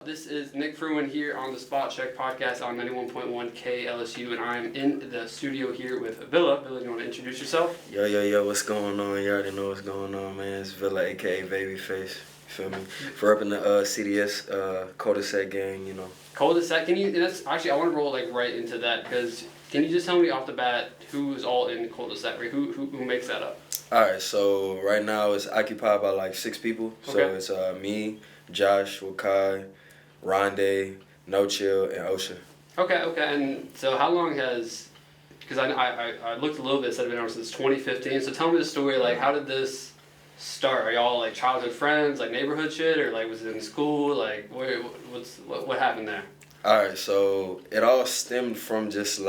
This is Nick Frewin here on the SpotCheck podcast on 91.1 KLSU, and I'm in the studio here with Villa. Villa, do you want to introduce yourself? Yo, what's going on? You already know what's going on, man. It's Villa, a.k.a. Babyface. You feel me? For up in the CDS Culdesac gang, you know. Culdesac, I want to roll right into that, because can you just tell me off the bat who's all in Culdesac? Right? Who makes that up? All right, so right now it's occupied by 6 people. So it's me, Josh, Wakai, Rondé, No Chill, and Osha. Okay, and so how long has, because I looked a little bit, said it's been around since 2015, so tell me the story, how did this start? Are y'all childhood friends, neighborhood shit, or was it in school? What happened there? Alright, so it all stemmed from just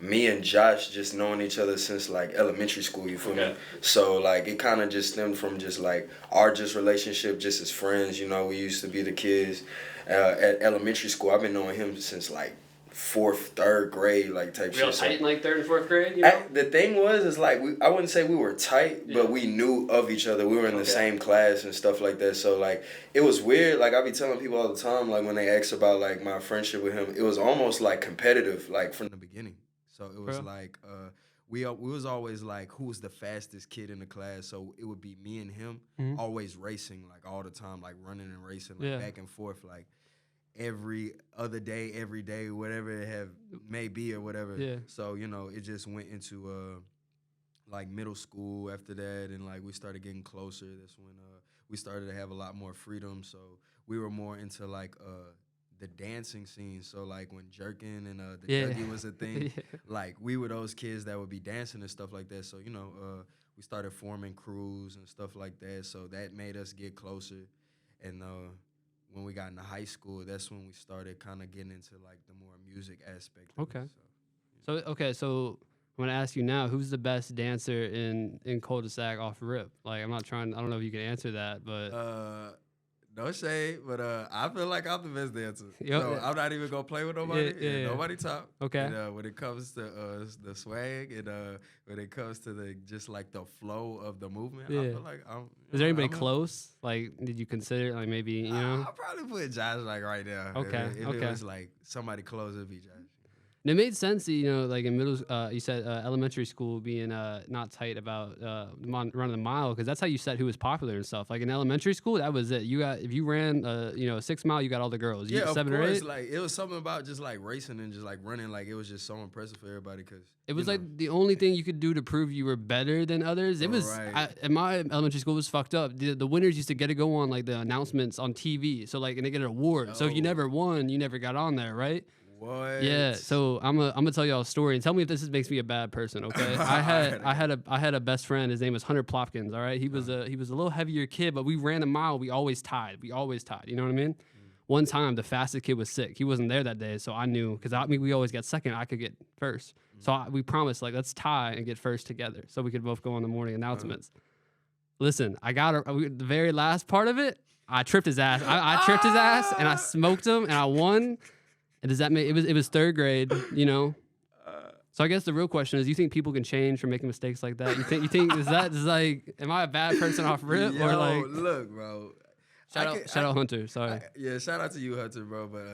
me and Josh just knowing each other since elementary school, you feel me? So it kind of just stemmed from just our relationship just as friends, you know. We used to be the kids at elementary school. I've been knowing him since third grade type shit. Real tight in third and fourth grade, you know? The thing was I wouldn't say we were tight, but we knew of each other. We were in the same class and stuff like that. So it was weird. I be telling people all the time, when they ask about my friendship with him, it was almost competitive from the beginning. So it was we was always who was the fastest kid in the class. So it would be me and him always racing all the time, running and racing back and forth every other day, every day, whatever it may be or whatever. Yeah. So it just went into middle school after that, and we started getting closer. That's when we started to have a lot more freedom. So we were more into the dancing scene. So when jerking and the Dougie was a thing, we were those kids that would be dancing and stuff like that. So we started forming crews and stuff like that. So that made us get closer. And when we got into high school, that's when we started kind of getting into the more music aspect of it. So I'm gonna ask you now, who's the best dancer in Culdesac off rip? I don't know if you can answer that, but no shade, but I feel like I'm the best dancer. So I'm not even gonna play with nobody. Nobody top. Okay. And, when it comes to the swag and when it comes to the flow of the movement, I feel like I'm. Is there anybody close? Did you consider maybe you know? I'll probably put Josh right there. Okay. If it was somebody close, it'd be Josh. And it made sense, in middle, you said elementary school being not tight about running the mile, because that's how you said who was popular and stuff. In elementary school, that was it. If you ran a 6 mile, you got all the girls. Yeah, 7 of course. or 8. It was something about just racing and just running. It was just so impressive for everybody, because it was the only thing you could do to prove you were better than others. It was in my elementary school, it was fucked up. The winners used to get to go on the announcements on TV. So and they get an award. So if you never won, you never got on there, right? What? Yeah, so I'm gonna tell y'all a story and tell me if this makes me a bad person, okay? I had a best friend. His name was Hunter Plopkins. All right, he was a little heavier kid, but we ran a mile. We always tied. You know what I mean? One time, the fastest kid was sick. He wasn't there that day, so I knew, because we always got second. I could get first, so we promised let's tie and get first together, so we could both go on the morning announcements. Listen, I got the very last part of it. I tripped his ass. I tripped his ass and I smoked him and I won. And does that make it was third grade, you know? So I guess the real question is, you think people can change from making mistakes like that? You think is am I a bad person off rip? Yo, or look, bro. Shout out Hunter. Sorry. Shout out to you, Hunter, bro. But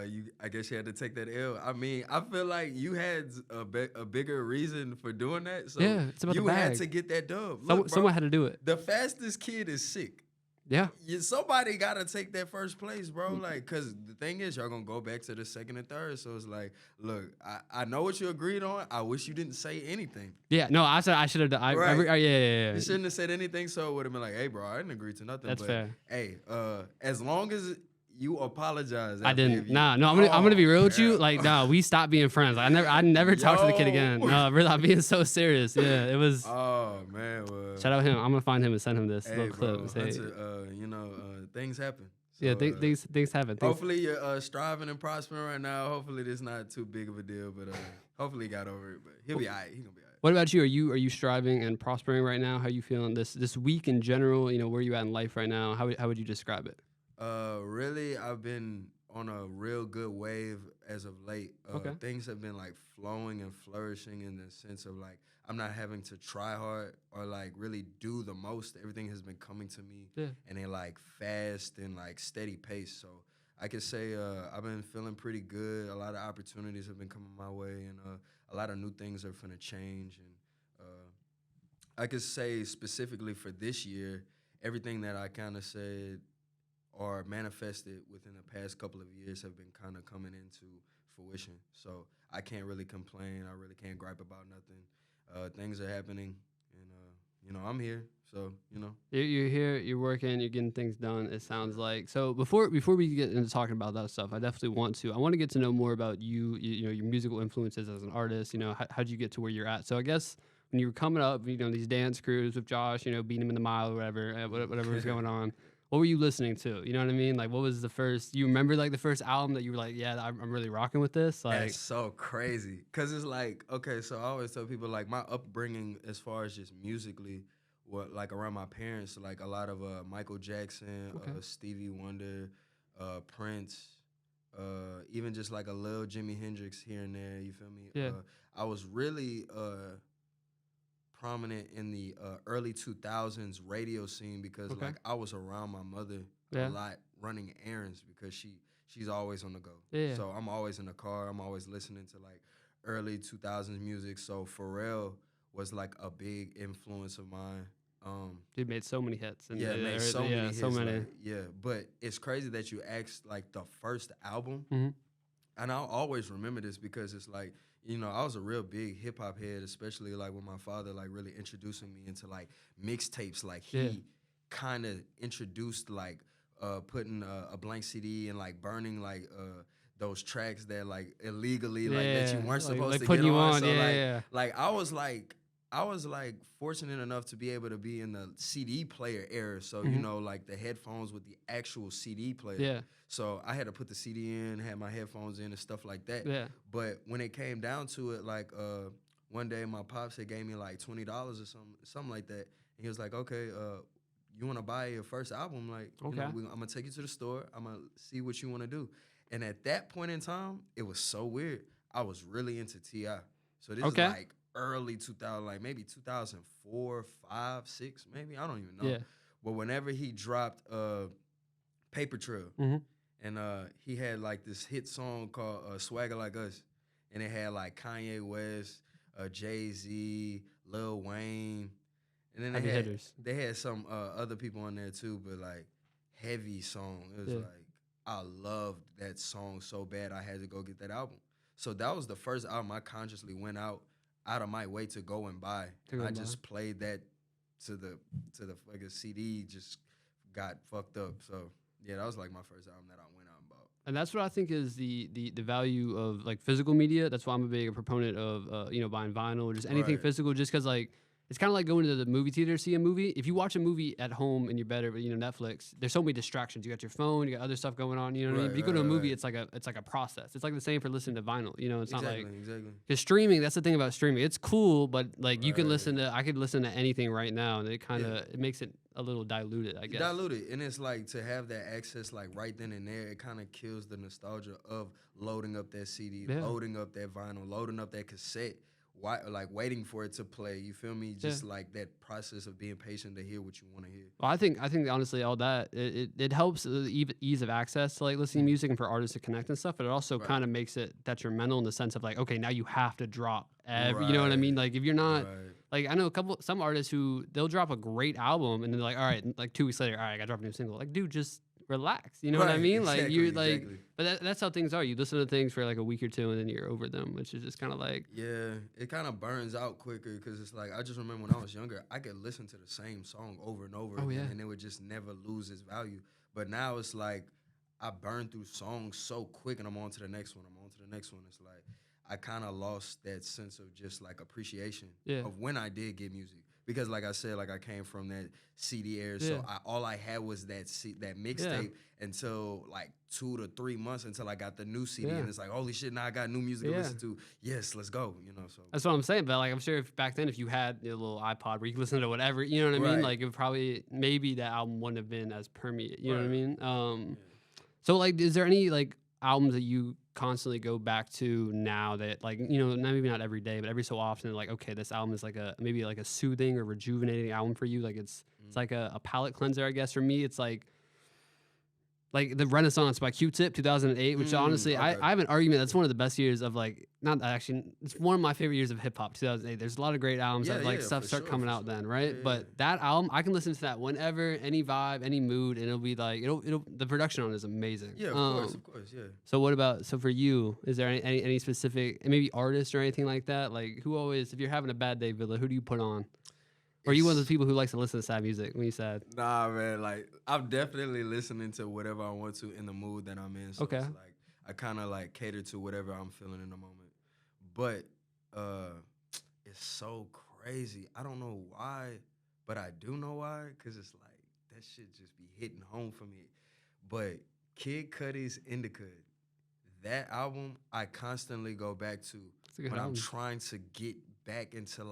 I guess you had to take that L. I mean, I feel like you had a bigger reason for doing that. So yeah, it's about you the bag. had to get that dub. Look, someone had to do it. The fastest kid is sick. Yeah. Somebody got to take that first place, bro. Because the thing is, y'all going to go back to the second and third. So it's look, I know what you agreed on. I wish you didn't say anything. Yeah, no, I said I should have done. Yeah. You shouldn't have said anything, so it would have been hey, bro, I didn't agree to nothing. That's fair. Hey, as long as you apologize. I didn't. I'm gonna be real with you. We stopped being friends. I never talked to the kid again. No, really, I'm being so serious. Yeah, it was. Oh man, well, shout out him. I'm gonna find him and send him this little clip. Things happen. So, yeah, things happen. Hopefully you're striving and prospering right now. Hopefully this not too big of a deal, but hopefully he got over it. But he'll be all right. He's gonna be all right. What about you? Are you striving and prospering right now? How you feeling this week in general? Where you at in life right now? How would you describe it? Really, I've been on a real good wave as of late. Things have been flowing and flourishing in the sense of I'm not having to try hard or really do the most. Everything has been coming to me in a fast and steady pace. So I could say I've been feeling pretty good. A lot of opportunities have been coming my way, and a lot of new things are finna change. And I could say specifically for this year, everything that I kind of said or manifested within the past couple of years have been kind of coming into fruition. So I can't really complain. I really can't gripe about nothing. Things are happening, and I'm here. So You're here, you're working, you're getting things done. It sounds like. So before we get into talking about that stuff, I definitely want to. I want to get to know more about you. You know, your musical influences as an artist. You know, how'd you get to where you're at? So I guess when you were coming up, you know, these dance crews with Josh, you know, beating him in the mile or whatever, whatever was going on. What were you listening to? You know what I mean? Like, what was the first? You remember like the first album that you were like, yeah, I'm really rocking with this. Like, that's so crazy. Cause it's like, okay, so I always tell people like my upbringing as far as just musically, what like around my parents, like a lot of Michael Jackson, Stevie Wonder, Prince, even just like a little Jimi Hendrix here and there. You feel me? Yeah. I was really prominent in the early 2000s radio scene because like I was around my mother a lot running errands because she's always on the go. Yeah. So I'm always in the car. I'm always listening to like early 2000s music. So Pharrell was like a big influence of mine. Dude made so many hits. And made so many hits. So many. Like, but it's crazy that you asked like the first album. Mm-hmm. And I'll always remember this because it's like, you know, I was a real big hip hop head, especially like with my father, like really introducing me into like mixtapes. Like he kind of introduced like putting a blank CD and like burning like those tracks that like illegally like that you weren't supposed to get on. So like I was like fortunate enough to be able to be in the CD player era. So, you know, like the headphones with the actual CD player. Yeah. So I had to put the CD in, had my headphones in and stuff like that. Yeah. But when it came down to it, like one day my pops had gave me like $20 or something like that. And he was like, okay, you want to buy your first album? Like, you know, I'm going to take you to the store. I'm going to see what you want to do. And at that point in time, it was so weird. I was really into T.I. So this is like early 2000, like maybe 2004, 5, 6, maybe. I don't even know. Yeah. But whenever he dropped Paper Trail, and he had like this hit song called Swagger Like Us, and it had like Kanye West, Jay-Z, Lil Wayne, and then they had some other people on there too, but like heavy song. It was like, I loved that song so bad I had to go get that album. So that was the first album I consciously went out of my way to go and buy. I just played that to the fucking CD, just got fucked up. So yeah, that was like my first album that I went out and bought. And that's what I think is the value of like physical media. That's why I'm a big proponent of you know, buying vinyl or just anything physical, just because like it's kind of like going to the movie theater to see a movie. If you watch a movie at home in your bed or, you know, Netflix, there's so many distractions. You got your phone, you got other stuff going on. You know what I mean? But you go to a movie, it's like a process. It's like the same for listening to vinyl. You know, it's not like because streaming. That's the thing about streaming. It's cool, but like you can listen to. I could listen to anything right now, and it kind of it makes it a little diluted, I guess. Diluted, and it's like to have that access like right then and there. It kind of kills the nostalgia of loading up that CD, loading up that vinyl, loading up that cassette. Like waiting for it to play, you feel me? Just like that process of being patient to hear what you want to hear. Well, I think honestly, all that it helps the ease of access to like listening to music and for artists to connect and stuff. But it also kind of makes it detrimental in the sense of like, okay, now you have to drop you know what I mean? Like if you're not like, I know some artists who they'll drop a great album and they're like, all right, like 2 weeks later, all right, I got to drop a new single. Like, dude, just relax. You know what I mean? Like you like, but that's how things are. You listen to things for like a week or two and then you're over them, which is just kind of like. Yeah, it kind of burns out quicker because it's like, I just remember when I was younger, I could listen to the same song over and over again and it would just never lose its value. But now it's like, I burn through songs so quick and I'm on to the next one. It's like, I kind of lost that sense of just like appreciation of when I did get music. Because like I said, like I came from that CD era, so all I had was that mixtape until like 2 to 3 months until I got the new CD, and it's like, holy shit, now I got new music to listen to. Yes, let's go, you know. So that's what I'm saying. But like I'm sure if back then, if you had a little iPod where you could listen to whatever, you know what I mean? Like it would probably maybe that album wouldn't have been as permeate. You know what I mean? So like, is there any like albums that you constantly go back to now that like, you know, maybe not every day, but every so often, like, okay, this album is like maybe like a soothing or rejuvenating album for you? Like it's like a palate cleanser, I guess. For me, it's like like the Renaissance by Q-Tip, 2008, which honestly, okay. I have an argument that's one of the best years of like, not actually, it's one of my favorite years of hip hop, 2008. There's a lot of great albums that like stuff start coming out then, right? But that album, I can listen to that whenever, any vibe, any mood, and it'll be like, the production on it is amazing. Yeah, of course, yeah. So what about, so for you, is there any specific, maybe artist or anything like that? Like who always, if you're having a bad day, Villa, who do you put on? Or are you one of those people who likes to listen to sad music when you're sad? Nah, man. Like, I'm definitely listening to whatever I want to in the mood that I'm in. So it's like, I kind of like cater to whatever I'm feeling in the moment. But it's so crazy. I don't know why, but I do know why. Because it's like, that shit just be hitting home for me. But Kid Cudi's Indica, that album, I constantly go back to when I'm trying to get back into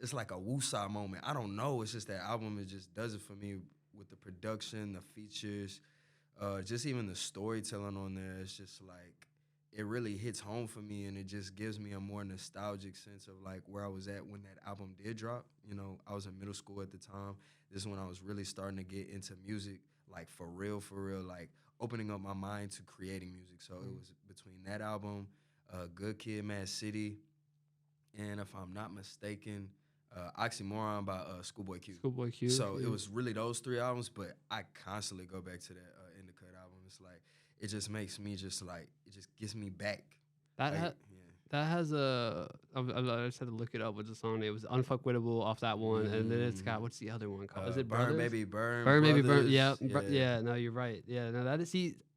it's like a woosah moment. I don't know. It's just that album, it just does it for me with the production, the features, just even the storytelling on there. It's just like, it really hits home for me, and it just gives me a more nostalgic sense of like where I was at when that album did drop. You know, I was in middle school at the time. This is when I was really starting to get into music, like for real, like opening up my mind to creating music. So it was between that album, Good Kid, Mad City, and if I'm not mistaken, Oxymoron by Schoolboy Q. Schoolboy Q. So it was really those three albums, but I constantly go back to that Indica album. It's like, it just makes me just like, it just gets me back. That has a, I just had to look it up with the song. It was Unfuckwittable off that one, and then it's got, what's the other one called? Is it Burn Baby Burn? Burn Baby Burn, yeah. No, you're right. Yeah, no, that is,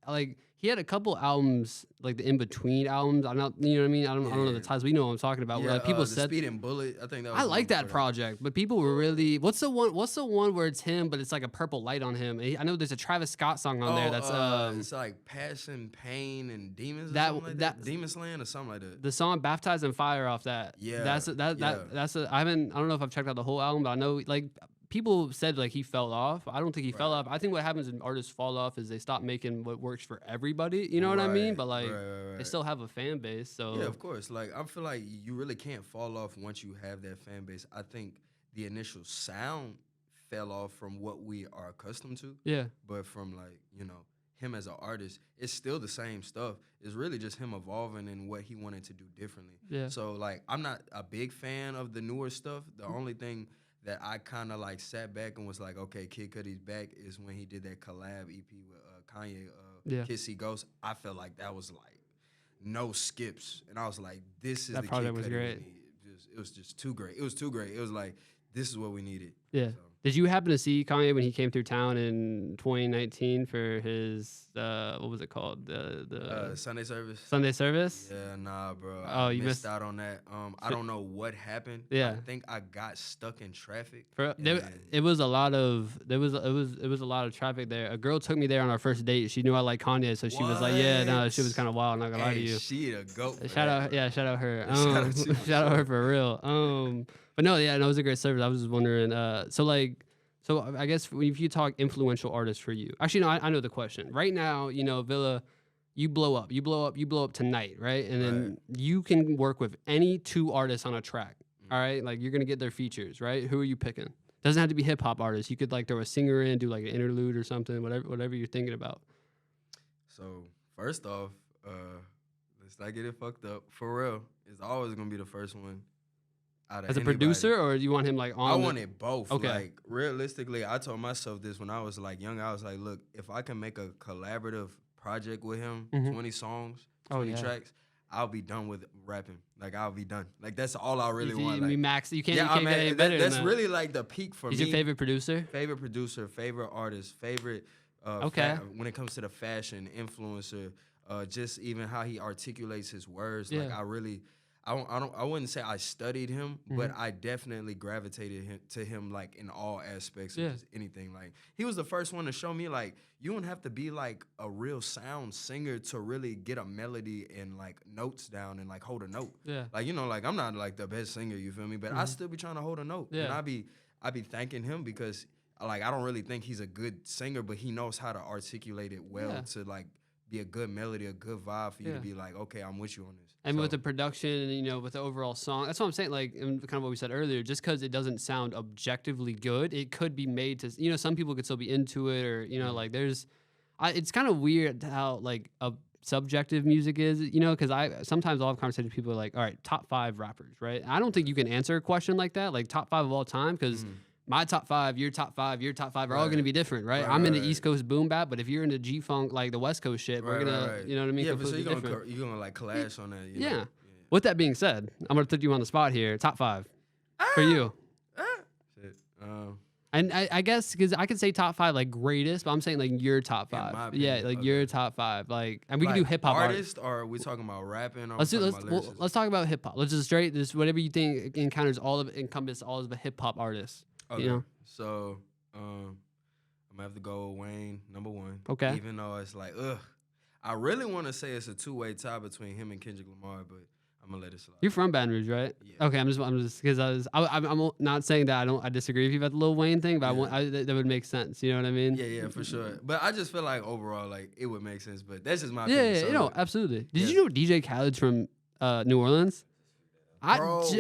like, he had a couple albums, like the in-between albums. I'm not, you know what I mean? I don't know the titles, but you know what I'm talking about. Where like people said Speed and Bullet. I think that was I like that project, but people were really, what's the one where it's him, but it's like a purple light on him? I know there's a Travis Scott song on there that's it's like Passion, Pain, and Demons. Or that something like that Demon's Land or something like that. The song Baptized in Fire off that. Yeah, that's I don't know if I've checked out the whole album, but I know like people said like he fell off. I don't think he fell off. I think what happens when artists fall off is they stop making what works for everybody. You know what I mean? But like they still have a fan base. So yeah, of course. Like I feel like you really can't fall off once you have that fan base. I think the initial sound fell off from what we are accustomed to. Yeah. But from like, you know, him as an artist, it's still the same stuff. It's really just him evolving in what he wanted to do differently. Yeah. So like I'm not a big fan of the newer stuff. The only thing that I kind of like sat back and was like, okay, Kid Cudi's back is when he did that collab EP with Kanye, Kids See Ghosts. I felt like that was like no skips. And I was like, this is that the project Kid was Cudi great. we needed. It was just too great. It was too great. It was like, this is what we needed. Yeah. So. Did you happen to see Kanye when he came through town in 2019 for his what was it called? The Sunday service. Sunday service? Yeah, nah, bro. Oh, you missed out on that. I don't know what happened. Yeah. I think I got stuck in traffic. It was a lot of it was a lot of traffic there. A girl took me there on our first date. She knew I like Kanye, so she was like, "Yeah, no, she was kind of wild. I'm not gonna lie to you." She a goat. Shout out her. Shout out her for real. But no, yeah, no, it was a great service. I was just wondering. So I guess if you talk influential artists for you, actually, no, I know the question. Right now, you know, Villa, you blow up tonight, right? And then you can work with any two artists on a track. All right, like you're gonna get their features, right? Who are you picking? Doesn't have to be hip hop artists. You could like throw a singer in, do like an interlude or something, whatever you're thinking about. So first off, let's not get it fucked up. For real, it's always gonna be the first one. As a producer, or you want him like on? I wanted both. Okay. Like realistically, I told myself this when I was like young. I was like, look, if I can make a collaborative project with him, 20 songs, 20 tracks, I'll be done with rapping. Like I'll be done. Like that's all I really want. Like, max. You can't get any better. That's really like the peak for me. He's your favorite producer? Favorite producer, favorite artist, favorite. When it comes to the fashion influencer, just even how he articulates his words. Like I wouldn't say I studied him, but I definitely gravitated to him like in all aspects of just anything. Like he was the first one to show me like you don't have to be like a real sound singer to really get a melody and like notes down and like hold a note. Yeah. Like you know, like I'm not like the best singer, you feel me? But I still be trying to hold a note. Yeah. And I be thanking him because like I don't really think he's a good singer, but he knows how to articulate it well to like be a good melody, a good vibe for you Yeah. to be like, okay, I'm with you on this. And So, with the production, you know, with the overall song, that's what I'm saying. Like, and kind of what we said earlier, just because it doesn't sound objectively good, it could be made to, you know, some people could still be into it, or you know, like it's kind of weird how like a subjective music is, you know, because sometimes I'll have conversations with people like, all right, top 5 rappers, right? I don't think you can answer a question like that, like top 5 of all time, because my top 5, your top 5, your top 5 are all going to be different, right? I'm into East Coast boom bap, but if you're into G funk, like the West Coast shit, we're gonna, you know what I mean? Yeah, but so completely you're different. gonna like clash on that. You know? Yeah. With that being said, I'm gonna put you on the spot here. Top 5 for you. Shit. And I guess because I could say top 5 like greatest, but I'm saying like your top 5. Yeah, opinion, like your top 5. Like, and we can do hip hop artist, or are we talking about rapping? Or Let's talk about hip hop. Let's just whatever you think encompass all of the hip hop artists. Okay. You know? So I'm gonna have to go with Wayne, number 1. Okay. Even though it's like, I really want to say it's a 2-way tie between him and Kendrick Lamar, but I'm gonna let it slide. You're from Baton Rouge, right? Yeah. Okay, I'm just because I'm not saying that I disagree with you about the Lil Wayne thing, but that would make sense. You know what I mean? Yeah, for sure. But I just feel like overall, like it would make sense. But that's just my Yeah, opinion. yeah, So, you know, look, absolutely. Did you know DJ Khaled's from New Orleans? I was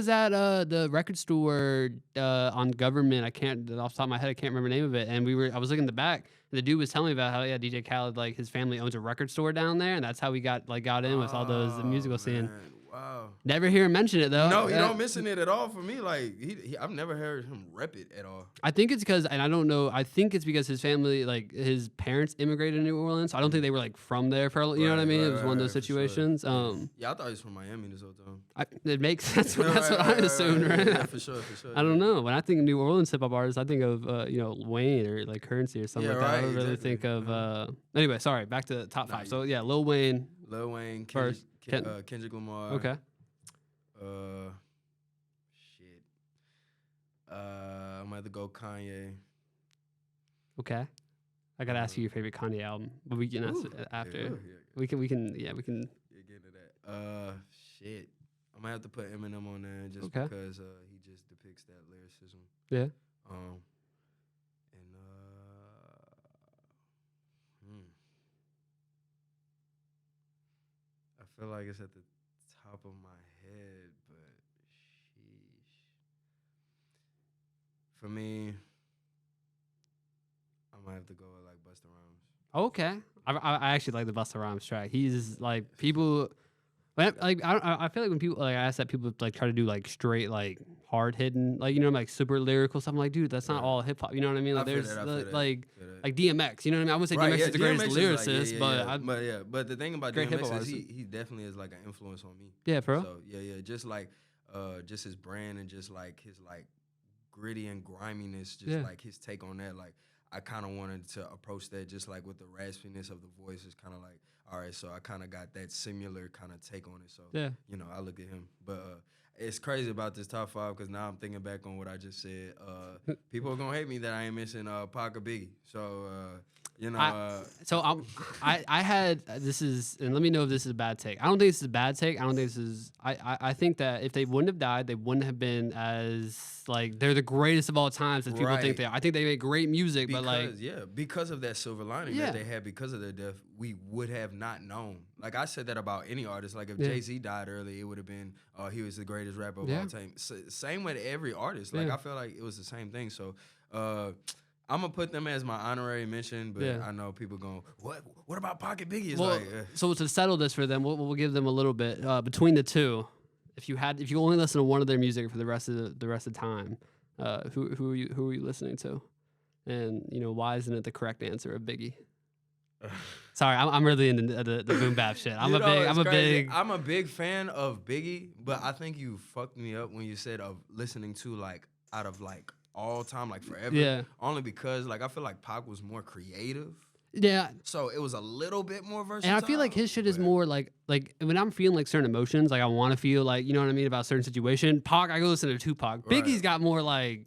at the record store on Government. Off the top of my head, I can't remember the name of it. And I was looking in the back, and the dude was telling me about how DJ Khaled, like his family owns a record store down there, and that's how we got in with all those the musical scene. Wow. Never hear him mention it though. No, he don't mention it at all for me. Like I've never heard him rep it at all. I think it's because, and I don't know. I think it's because his family, like his parents, immigrated to New Orleans. So I don't think they were like from there for, you know what I mean? It was one of those situations. Sure. Yeah, I thought he was from Miami this whole time. It makes sense. That's what I assumed, right? Yeah, for sure. I don't know. When I think of New Orleans hip hop artists, I think of Wayne or like Currency or something like that. I don't really think of. Anyway, sorry. Back to the top 5. So yeah, Lil Wayne, first, Kendrick Lamar. Okay. Shit. I'm gonna have to go Kanye. Okay. I gotta ask you your favorite Kanye album, but we can ask it after. Yeah. We can. Yeah, get into that. Shit. I'm gonna have to put Eminem on there just because he just depicts that lyricism. Yeah. I feel like it's at the top of my head, but sheesh. For me, I'm gonna have to go with like Busta Rhymes. Okay. I actually like the Busta Rhymes track. He's like people. I feel like when people like I ask that, people like try to do like straight like hard hitting, like, you know, like super lyrical stuff. I'm like, dude, that's not all hip hop. You know what I mean? Like there's like DMX. You know what I mean? I wouldn't say DMX is the greatest lyricist, but the thing about DMX is he definitely is like an influence on me. Yeah, bro. So just like just his brand and just like his like gritty and griminess, just like his take on that. Like I kind of wanted to approach that just like with the raspiness of the voice. It's kind of like, all right, so I kind of got that similar kind of take on it. So, you know, I look at him. But it's crazy about this top 5 because now I'm thinking back on what I just said. People are going to hate me that I ain't missing Pac or Biggie. So, you know. I had, this is, and let me know if this is a bad take. I don't think this is a bad take. I don't think this is, I think that if they wouldn't have died, they wouldn't have been as, like, they're the greatest of all times as people think they are. I think they make great music, because of that silver lining that they had because of their death, we would have not known. Like I said that about any artist. Like if Jay-Z died early, it would have been, he was the greatest rapper of all time. Same with every artist. Like I feel like it was the same thing. So I'm gonna put them as my honorary mention, but I know people going, what about Pocket Biggie? It's so to settle this for them, we'll give them a little bit between the two. If you only listen to one of their music for the rest of the time, who are you listening to? And you know, why isn't it the correct answer of Biggie? Sorry, I'm really into the boom bap shit. I'm a big fan of Biggie, but I think you fucked me up when you said of listening to like out of like all time, like forever. Yeah. Only because like I feel like Pac was more creative. Yeah. So it was a little bit more versatile. And I feel like his shit is more like when I'm feeling like certain emotions, like I want to feel like, you know what I mean, about a certain situation. Pac, I go listen to Tupac. Biggie's got more like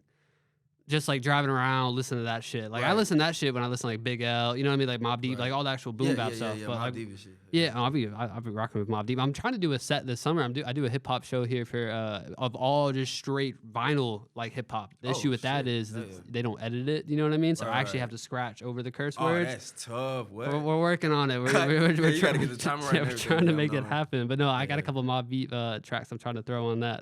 just like driving around, listening to that shit. Like I listen to that shit when I listen to like Big L, you know what I mean, like Mobb Deep, like all the actual boom bap stuff. But Mobb Deep and shit. yeah, I'll be rocking with Mobb Deep. I'm trying to do a set this summer. I do a hip hop show here for of all just straight vinyl like hip hop. The issue with that is they don't edit it. You know what I mean? So I actually have to scratch over the curse words. Oh, that's tough. What? We're working on it. We're you gotta get the timer right. We're trying to make it happen. But no, I got a couple of Mobb Deep tracks I'm trying to throw on that.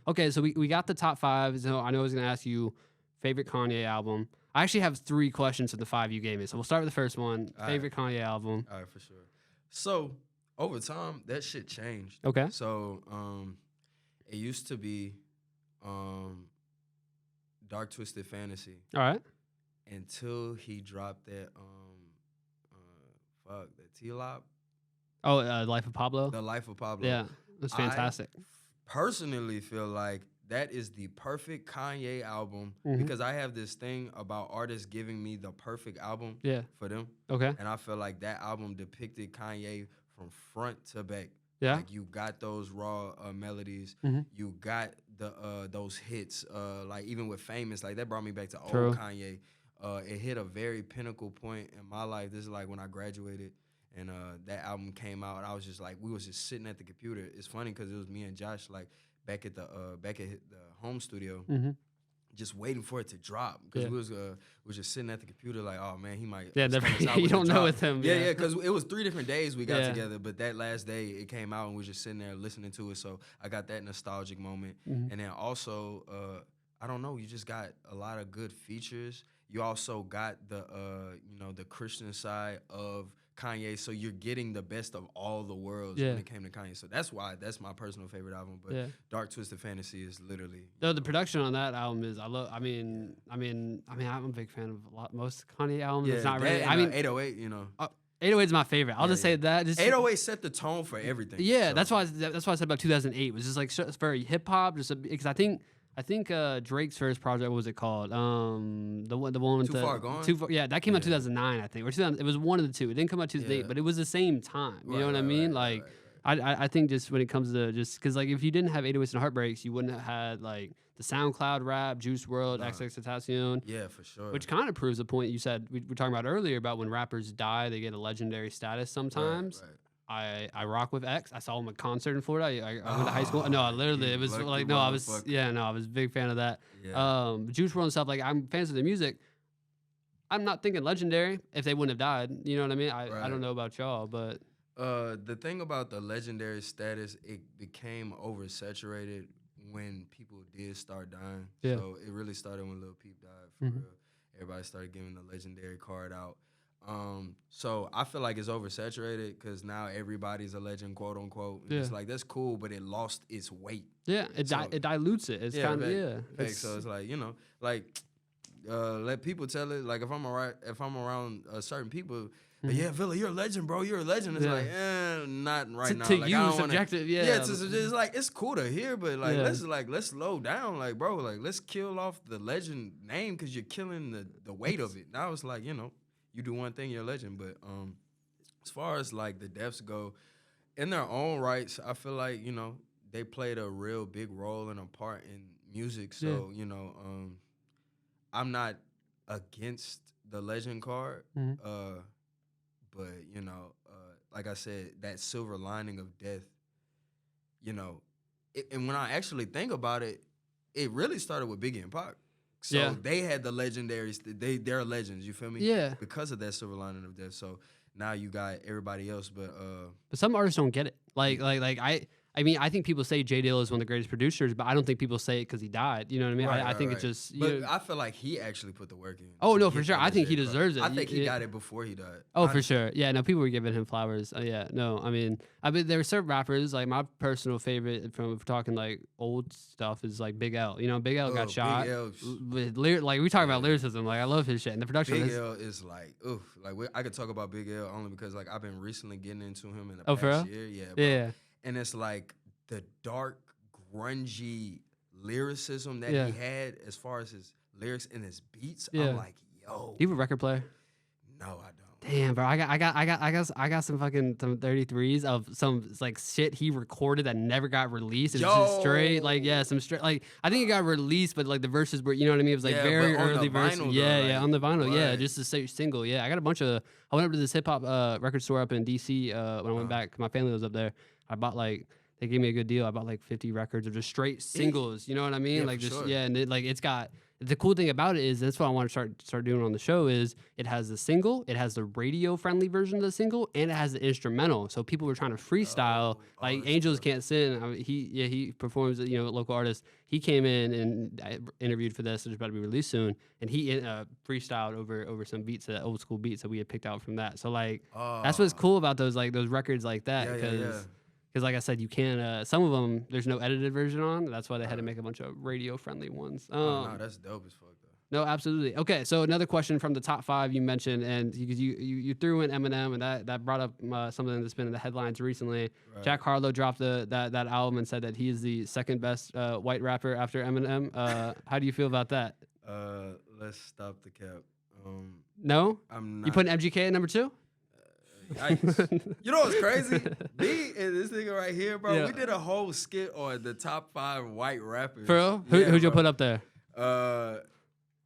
Okay, so we got the top 5. So I know I was gonna ask you favorite Kanye album. I actually have 3 questions for the 5 you gave me. So we'll start with the first one. Favorite Kanye album. All right, for sure. So over time, that shit changed. Okay. So it used to be Dark Twisted Fantasy. All right. Until he dropped that that T-Lop. Oh, Life of Pablo. The Life of Pablo. Yeah, that's fantastic. I personally feel like that is the perfect Kanye album because I have this thing about artists giving me the perfect album for them. Okay. And I feel like that album depicted Kanye from front to back. Yeah. Like you got those raw melodies. You got those hits. Like even with Famous, like that brought me back to old Kanye. It hit a very pinnacle point in my life. This is like when I graduated and that album came out. I was just like, we was just sitting at the computer. It's funny because it was me and Josh like back at the home studio, just waiting for it to drop because we was just sitting at the computer like, oh man, he might. Yeah, you don't know with him. Yeah, because it was 3 different days we got together, but that last day it came out and we was just sitting there listening to it. So I got that nostalgic moment, and then also I don't know, you just got a lot of good features. You also got the the Christian side of Kanye, so you're getting the best of all the worlds when it came to Kanye. So that's my personal favorite album. But Dark Twisted Fantasy is literally. No, the production on that album is I'm a big fan of most Kanye albums. Yeah, it's not really. I mean, 808, you know. 808 is my favorite. I'll just say that. 808 set the tone for everything. Yeah, so. that's why I said about 2008. It was just like very hip hop, because I think Drake's first project, what was it called? The one with Too Far Gone? Yeah, that came out 2009, I think. Or 2000, it was one of the two. It didn't come out 2008, but it was the same time. You know what I mean? Right. I think just when it comes to just because like if you didn't have 808s and Heartbreaks, you wouldn't have had like the SoundCloud rap, Juice WRLD, XXXTentacion. Yeah, for sure. Which kind of proves the point you said we were talking about earlier about when rappers die, they get a legendary status sometimes. Right. I rock with X. I saw him at concert in Florida. I went to high school. No, literally, it was like I was a big fan of that. Yeah. Juice WRLD and stuff. Like I'm fans of their music. I'm not thinking legendary if they wouldn't have died. You know what I mean? I don't know about y'all, but the thing about the legendary status, it became oversaturated when people did start dying. Yeah. So it really started when Lil Peep died. For real. Everybody started giving the legendary card out. So I feel like it's oversaturated because now everybody's a legend, quote unquote. And it's like that's cool, but it lost its weight. Yeah, it dilutes it. It's kind of So it's like let people tell it. Like if I'm around certain people, yeah, Villa, you're a legend, bro. You're a legend. It's like, not right now. To like, you, subjective. Yeah, it's like it's cool to hear, but like let's slow down, like bro, like let's kill off the legend name because you're killing the weight of it. Now it's like you do one thing, you're a legend. But as far as like the deaths go, in their own rights, I feel like they played a real big role and a part in music. So I'm not against the legend card, but like I said, that silver lining of death, and when I actually think about it, it really started with Biggie and Pac. So they had the legendaries. They're legends. You feel me? Yeah. Because of that silver lining of death. So now you got everybody else, but some artists don't get it. I mean, I think people say J Dilla is one of the greatest producers, but I don't think people say it because he died. You know what I mean? I think it's just. But I feel like he actually put the work in. Oh no, for sure. I think he deserves it. I think he got it before he died. Oh, for sure. Yeah, no, people were giving him flowers. I mean, there were certain rappers like my personal favorite from talking like old stuff is like Big L. Big L got shot. Big L, like we talk about lyricism. Like I love his shit and the production. Big L is like, oof. Like I could talk about Big L only because like I've been recently getting into him in the past year. Yeah. Bro. Yeah. And it's like the dark, grungy lyricism that he had as far as his lyrics and his beats. I'm like, yo. Do you have a record player? No, I don't. Damn, bro, I got some fucking some 33s of some like shit he recorded that never got released. It's just straight like some straight like I think it got released, but like the verses were, you know what I mean? It was like very but on early the verses. vinyl, Yeah, though, yeah, like, on the vinyl. Yeah, what? just a single. Yeah, I got a bunch of. I went up to this hip hop record store up in DC when I went back. My family was up there. I bought like. They gave me a good deal. I bought like 50 records of just straight singles. You know what I mean? Yeah, like for just sure. and it's got the cool thing about it is that's what I want to start doing on the show is it has the single, it has the radio friendly version of the single, and it has the instrumental. So people were trying to freestyle. Like Angels dope. can't sing. I mean, he performs, you know, local artist. He came in and I interviewed for this. It's about to be released soon, and he freestyled over some beats, old school beats that we had picked out from that. So like that's what's cool about those records like that because. Because, like I said, you can't. Some of them there's no edited version on. That's why they had to make a bunch of radio-friendly ones. No, that's dope as fuck though. No, absolutely. Okay, so another question from the top 5 you mentioned, and you threw in Eminem, and that brought up something that's been in the headlines recently. Right. Jack Harlow dropped that album and said that he is the second best white rapper after Eminem. How do you feel about that? Let's stop the cap. No, I'm not. You putting MGK at number 2? Yikes. You know what's crazy? Me and this nigga right here, bro. Yeah. We did a whole skit on the top 5 white rappers. For real? Yeah, Who'd you bro. put up there?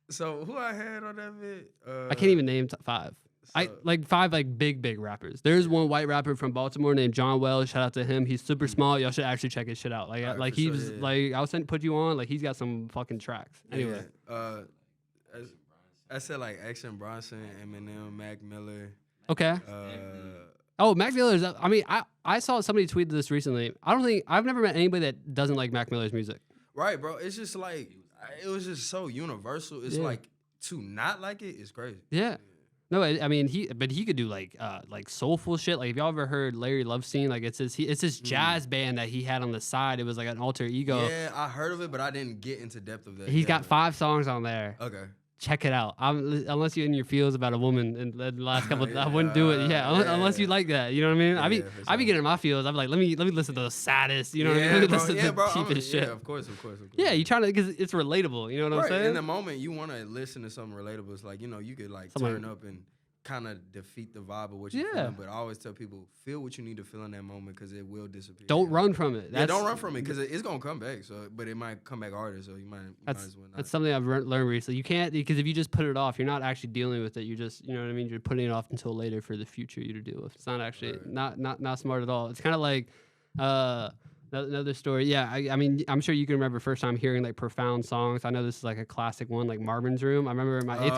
So who I had on that bit? I can't even name 5. I like 5 like big rappers. There's one white rapper from Baltimore named John Wells. Shout out to him. He's super small. Y'all should actually check his shit out. Like All right, like for he sure, was yeah. like I'll put you on. Like he's got some fucking tracks. Anyway, Yeah. I said like Action Bronson, Eminem, Mac Miller. okay. Oh, Mac Miller's. I mean, I saw somebody tweet this recently. I've never met anybody that doesn't like Mac Miller's music. Right, bro. It's just like it was just so universal. It's like to not like it is crazy. Yeah. No, I mean he could do like soulful shit. Like if y'all ever heard Larry Love Scene, like it's his jazz band that he had on the side. It was like an alter ego. Yeah, I heard of it, but I didn't get into depth of that. He's got 5 songs on there. Okay. Check it out. Unless you're in your feels about a woman in the last couple, I wouldn't do it. Yeah, unless you like that. You know what I mean? I be getting in my feels. I'm like, let me listen to the saddest. You know what I mean? Let me listen to the cheapest shit. Yeah, of course. Yeah, you trying to because it's relatable. You know what I'm saying? In the moment, you want to listen to something relatable. It's like you could like turn up and kind of defeat the vibe of what you're feeling. But I always tell people, feel what you need to feel in that moment because it will disappear. Don't run from it. Don't run from it because it's gonna come back. But it might come back harder. So you might as well not. That's something I've learned recently. You can't because if you just put it off, you're not actually dealing with it. You just, you know what I mean. You're putting it off until later for the future you to deal with. It's not actually not smart at all. It's kind of like. Another story. Yeah, I mean, I'm sure you can remember first time hearing like profound songs. I know this is like a classic one, like Marvin's Room. I remember my 8th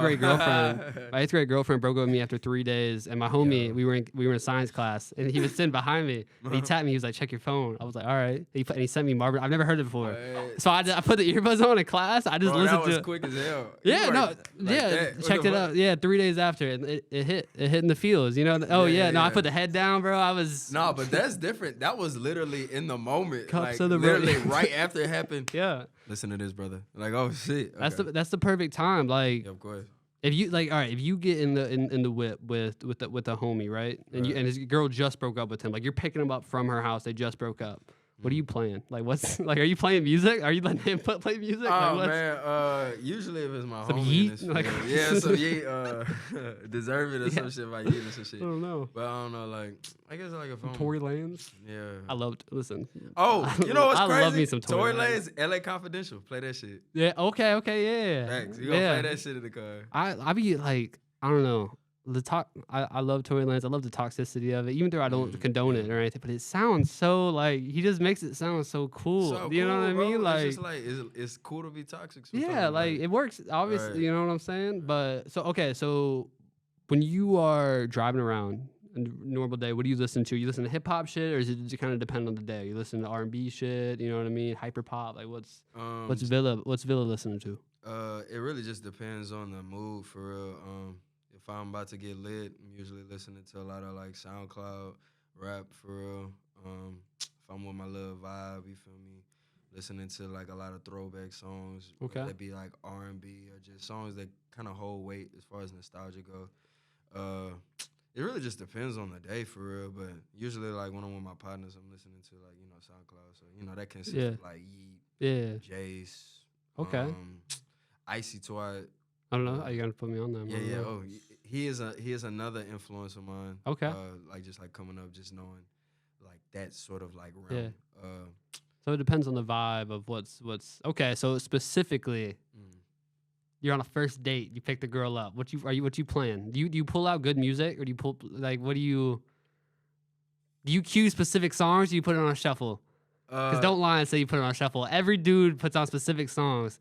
grade girlfriend broke up with me after 3 days, and my homie, we were in science class, and he was sitting behind me. And he tapped me. He was like, "Check your phone." I was like, "All right." And he sent me Marvin. I've never heard it before. So I put the earbuds on in class. I just listened to it. That was quick as hell. Checked it out. Yeah, 3 days after it hit in the feels. You know. I put the head down, bro. I was. No, but that's different. That was literally in the moment. Cups like, of the literally right after it happened. Yeah. Listen to this, brother. Like, oh shit. Okay. That's the perfect time. Like, yeah, of course. If you like, all right, if you get in the whip with the homie, right, and and his girl just broke up with him, like you're picking him up from her house, they just broke up. What are you playing? Like, what's like? Are you playing music? Are you letting him play music? Oh like, man, usually if it's my some homie, Yeet? Like, some Yeet, Deserve It or some shit like Yeet or some shit. I don't know. But I don't know, like I guess like a phone. Tory Lanez. Yeah. I loved. Listen. Oh, you know what's crazy? I love me some Tory Lanez. LA Confidential. Play that shit. Yeah. Okay. Yeah. Thanks. You gonna play that shit in the car? I be like, I don't know. I love Tory Lanez. I love the toxicity of it, even though I don't condone it or anything. But it sounds so like he just makes it sound so cool. You know what I mean? Like, it's just like it's cool to be toxic. Yeah, like it works. Obviously, right. You know what I'm saying. But so when you are driving around a normal day, what do you listen to? You listen to hip hop shit, or does it kind of depend on the day? You listen to R&B shit. You know what I mean? Hyper pop. Like what's Villa listening to? It really just depends on the mood for real. If I'm about to get lit, I'm usually listening to a lot of like SoundCloud rap for real. If I'm with my little vibe, you feel me? Listening to like a lot of throwback songs. Okay. That be like R&B or just songs that kind of hold weight as far as nostalgia go. It really just depends on the day for real. But usually like when I'm with my partners, I'm listening to like SoundCloud. So that consists of like Yeet, Jace, Okay. Icy Twat. I don't know. Are you gonna put me on that? Yeah, yeah. Oh, he is another influence of mine. Okay. Like just like coming up, just knowing like that sort of like Yeah. realm. So it depends on the vibe of what's okay. So specifically, you're on a first date. You pick the girl up. What you playing? Do you pull out good music, or do you pull like what do you cue specific songs? Or do you put it on a shuffle? Because don't lie and say you put it on a shuffle. Every dude puts on specific songs,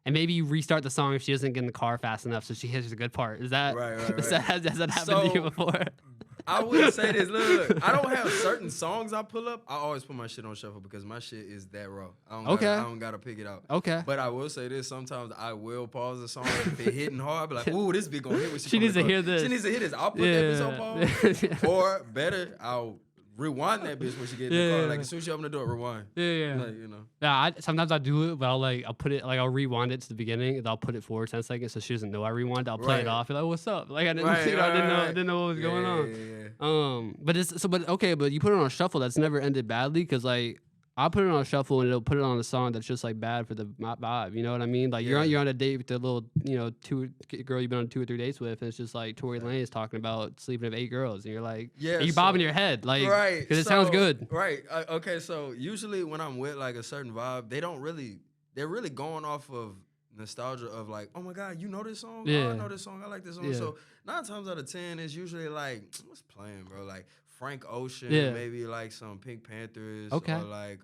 and maybe you restart the song if she doesn't get in the car fast enough, so she hits a good part. Is that right? has that happened to you before? I wouldn't say this. Look, I don't have certain songs I pull up. I always put my shit on shuffle because my shit is that raw. I don't gotta pick it out. Okay. But I will say this: sometimes I will pause the song if it hitting hard. I'll be like, "Ooh, this bitch gonna hit." When she needs to hear this. She needs to hear this. I'll put that bitch on pause. Or better, I'll rewind that bitch when she get in the car. Like as soon as she open the door, rewind. Yeah. Like, you know. Yeah. Sometimes I do it, but I'll put it like I'll rewind it to the beginning, and I'll put it forward 10 seconds so she doesn't know I rewind. I'll play it off. Be like, what's up? Like I didn't, I didn't know what was going on. But you put it on a shuffle. That's never ended badly because like I'll put it on a shuffle and it'll put it on a song that's just like bad for the vibe. You know what I mean? Like you're on a date with the little girl you've been on 2 or 3 dates with, and it's just like Tory Lanez talking about sleeping with 8 girls, and you're like, you bobbing your head like because it sounds good. Right. Okay. So usually when I'm with like a certain vibe, they're really going off of nostalgia of like, oh my God, you know this song? Yeah. Oh, I know this song. I like this song. Yeah. So 9 times out of 10, it's usually like, what's playing, bro? Like Frank Ocean, maybe like some Pink Panthers, or like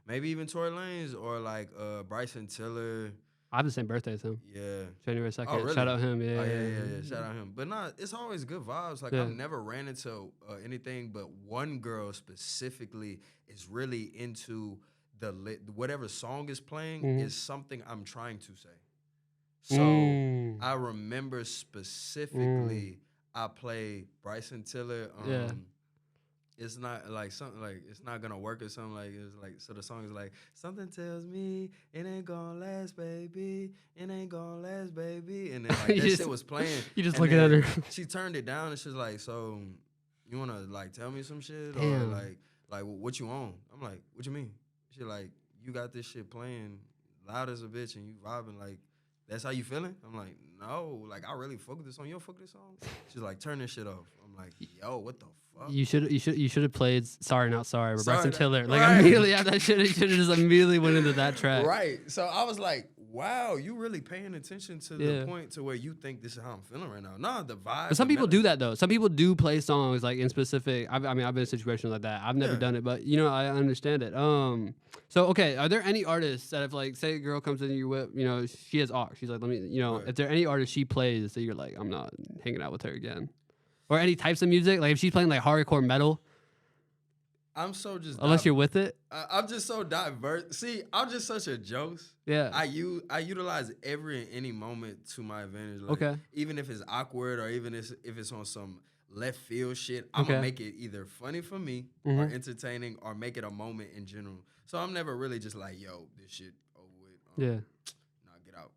maybe even Tory Lanez, or like Bryson Tiller. I have the same birthday as him. Yeah. January 2nd. Oh, really? Shout out him. Yeah. Shout out him. But it's always good vibes. Like I've never ran into anything, but one girl specifically is really into whatever song is playing is something I'm trying to say. So I remember specifically I played Bryson Tiller. It's not like something like it's not gonna work or something like it's like so the song is like something tells me it ain't gonna last, baby. It ain't gonna last, baby. And then like that shit was playing. You just looking at her. She turned it down and she's like, so you wanna like tell me some shit or like what you on? I'm like, what you mean? She like, you got this shit playing loud as a bitch and you vibing like. That's how you feeling? I'm like, no, like I really fuck with this song. You don't fuck with this song? She's like, turn this shit off. I'm like, yo, what the fuck? You should have played Sorry Not Sorry with Bryson Tiller. Like immediately after that shit, you should have just immediately went into that track. Right. So I was like, wow, you really paying attention to the point to where you think this is how I'm feeling right now. Nah, the vibe. But some people do that though. Some people do play songs like in specific. I've been in situations like that. I've never done it, but I understand it. So okay, are there any artists that if like say a girl comes in you with, she has art. She's like, let me, if there any artist she plays that you're like, I'm not hanging out with her again, or any types of music, like if she's playing like hardcore metal. I'm so just unless you're with it. I'm just so diverse. See, I'm just such a jokes. Yeah. I utilize every and any moment to my advantage. Like, even if it's awkward or even if it's on some left field shit, I'm gonna make it either funny for me or entertaining or make it a moment in general. So I'm never really just like, yo, this shit over with. Nah, get out.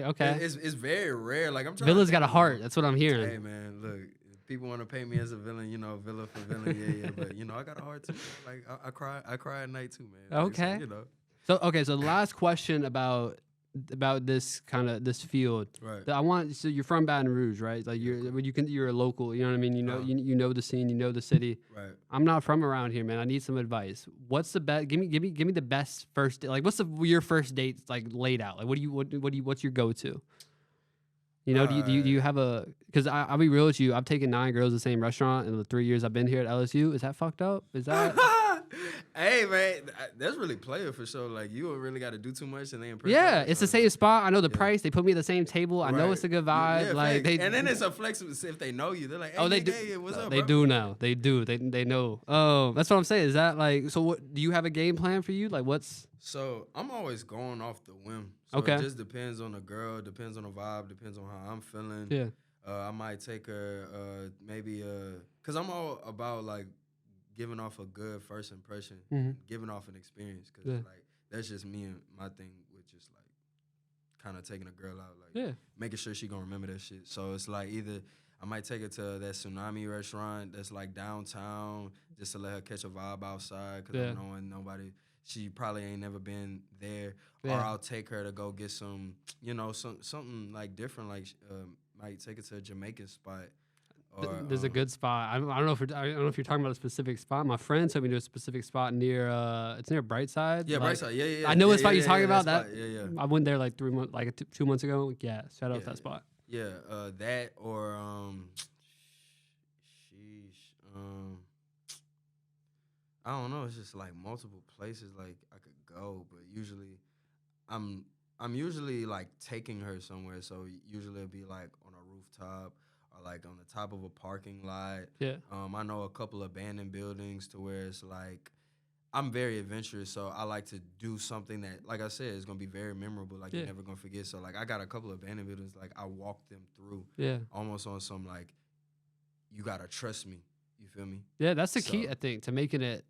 Okay. It's very rare. Like I'm trying. Villa's got a heart. That's what I'm hearing. Hey man, look. People want to paint me as a villain, villa for villain, yeah. But I got a heart too. Like I cry at night too, man. Okay. Like, So the last question about this kind of this field. Right. So you're from Baton Rouge, right? Like you're a local. You know what I mean? You know the scene. You know the city. Right. I'm not from around here, man. I need some advice. What's the best? Give me the best first. Like what's your first date like laid out? Like what's your go to? Do you have a? Because I'll be real with you. I've taken 9 girls to the same restaurant in the 3 years I've been here at LSU. Is that fucked up? Is that? Hey man, that's really player for sure. Like you don't really got to do too much and they impress. Yeah, it's the same spot. I know the price. They put me at the same table. I know it's a good vibe. Yeah, like and then it's a flexible. If they know you, they're like, hey, they do. Hey, what's up? They do now. They do. They know. Oh, that's what I'm saying. Is that like so? What do you have a game plan for you? Like what's? So I'm always going off the whim. So it just depends on the girl, depends on the vibe, depends on how I'm feeling. Yeah. I might take her maybe because I'm all about like giving off a good first impression, giving off an experience because like that's just me and my thing with just like kind of taking a girl out, like making sure she gonna remember that shit. So it's like either I might take her to that Tsunami restaurant that's like downtown just to let her catch a vibe outside because I know nobody. she probably ain't never been there, or Yeah. I'll take her to go get some, something like different, like might take her to a Jamaican spot. Or There's a good spot. I don't know if you're talking about a specific spot. My friend took me to a specific spot near it's near Brightside. yeah, like, Brightside, yeah. I know yeah, what spot yeah, you're talking about. spot, That yeah. I went there like 3 months, like 2 months ago. Yeah, shout out to that spot. Yeah, that or sheesh, I don't know. It's just like multiple places like I could go, but usually I'm usually like taking her somewhere. So usually it'll be like on a rooftop or like on the top of a parking lot. Yeah. I know a couple abandoned buildings to where it's like I'm very adventurous, so I like to do something that, like I said, is gonna be very memorable. Like you're never gonna forget. So like I got a couple of abandoned buildings, like I walked them through. Yeah. Almost on some like, you gotta trust me. You feel me? Yeah, that's the key, I think, to making it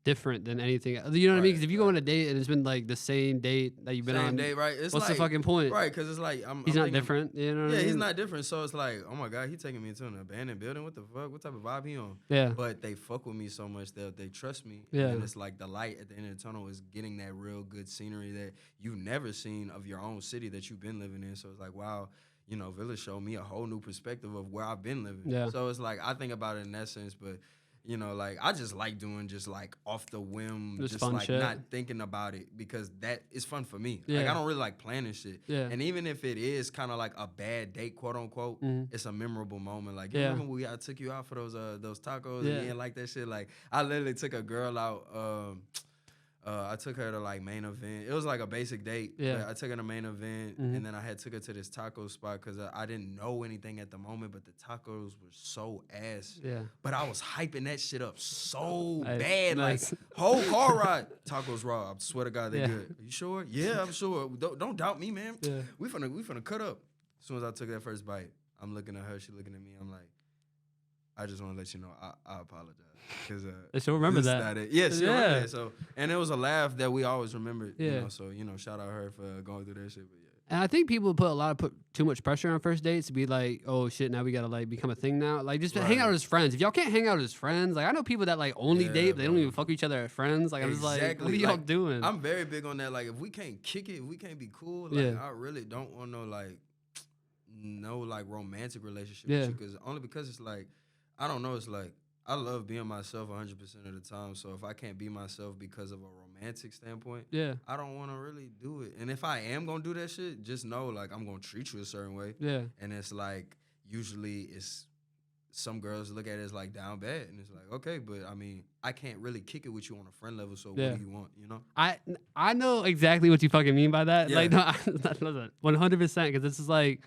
different than anything. You know what I mean? Because if you go on a date and it's been like the same date that you've been on, Day, right? It's what's like, the fucking point? Right, because it's like he's not different. You know what I mean? he's not different. So it's like, oh my God, he taking me to an abandoned building. What the fuck? What type of vibe he on? Yeah. But they fuck with me so much that they trust me. Yeah. And it's like the light at the end of the tunnel is getting that real good scenery that you've never seen of your own city that you've been living in. So it's like, wow, Village showed me a whole new perspective of where I've been living. Yeah. So it's like, I think about it in that sense, but like I just like doing just like off the whim, just fun like shit. not thinking about it because that is fun for me. Yeah. Like I don't really like planning shit. Yeah. And even if it is kind of like a bad date, quote unquote, it's a memorable moment. Like you remember when I took you out for those tacos and you didn't like that shit? Like I literally took a girl out. I took her to like main event. It was like a basic date. Yeah. I took her to main event, and then I took her to this taco spot because I didn't know anything at the moment, but the tacos were so ass. Yeah. But I was hyping that shit up so Nice. bad, Nice. like whole car ride. Tacos raw. I swear to God, they good. Are you sure? Yeah, I'm sure. Don't doubt me, man. Yeah. We finna cut up. As soon as I took that first bite, I'm looking at her. She looking at me. I'm like, I just want to let you know I apologize. Cause she'll remember that. Not it. Yeah, she'll remember that. So, and it was a laugh that we always remembered. Yeah. So shout out her for going through that shit. But yeah. And I think people put too much pressure on first dates to be like, oh shit, now we gotta like become a thing now. Like just hang out as friends. If y'all can't hang out as friends, like I know people that like only date, but they don't even fuck each other as friends. Like I'm just like, what are y'all doing? I'm very big on that. Like if we can't kick it, if we can't be cool, like I really don't want no romantic relationship with you, because it's like, I don't know, it's like I love being myself 100% of the time. So if I can't be myself because of a romantic standpoint, I don't want to really do it. And if I am gonna do that shit, just know like I'm gonna treat you a certain way. Yeah. And it's like usually it's some girls look at it as like down bad, and it's like okay, but I mean I can't really kick it with you on a friend level. So what do you want? I know exactly what you fucking mean by that. Yeah. Like no, 100% because this is like.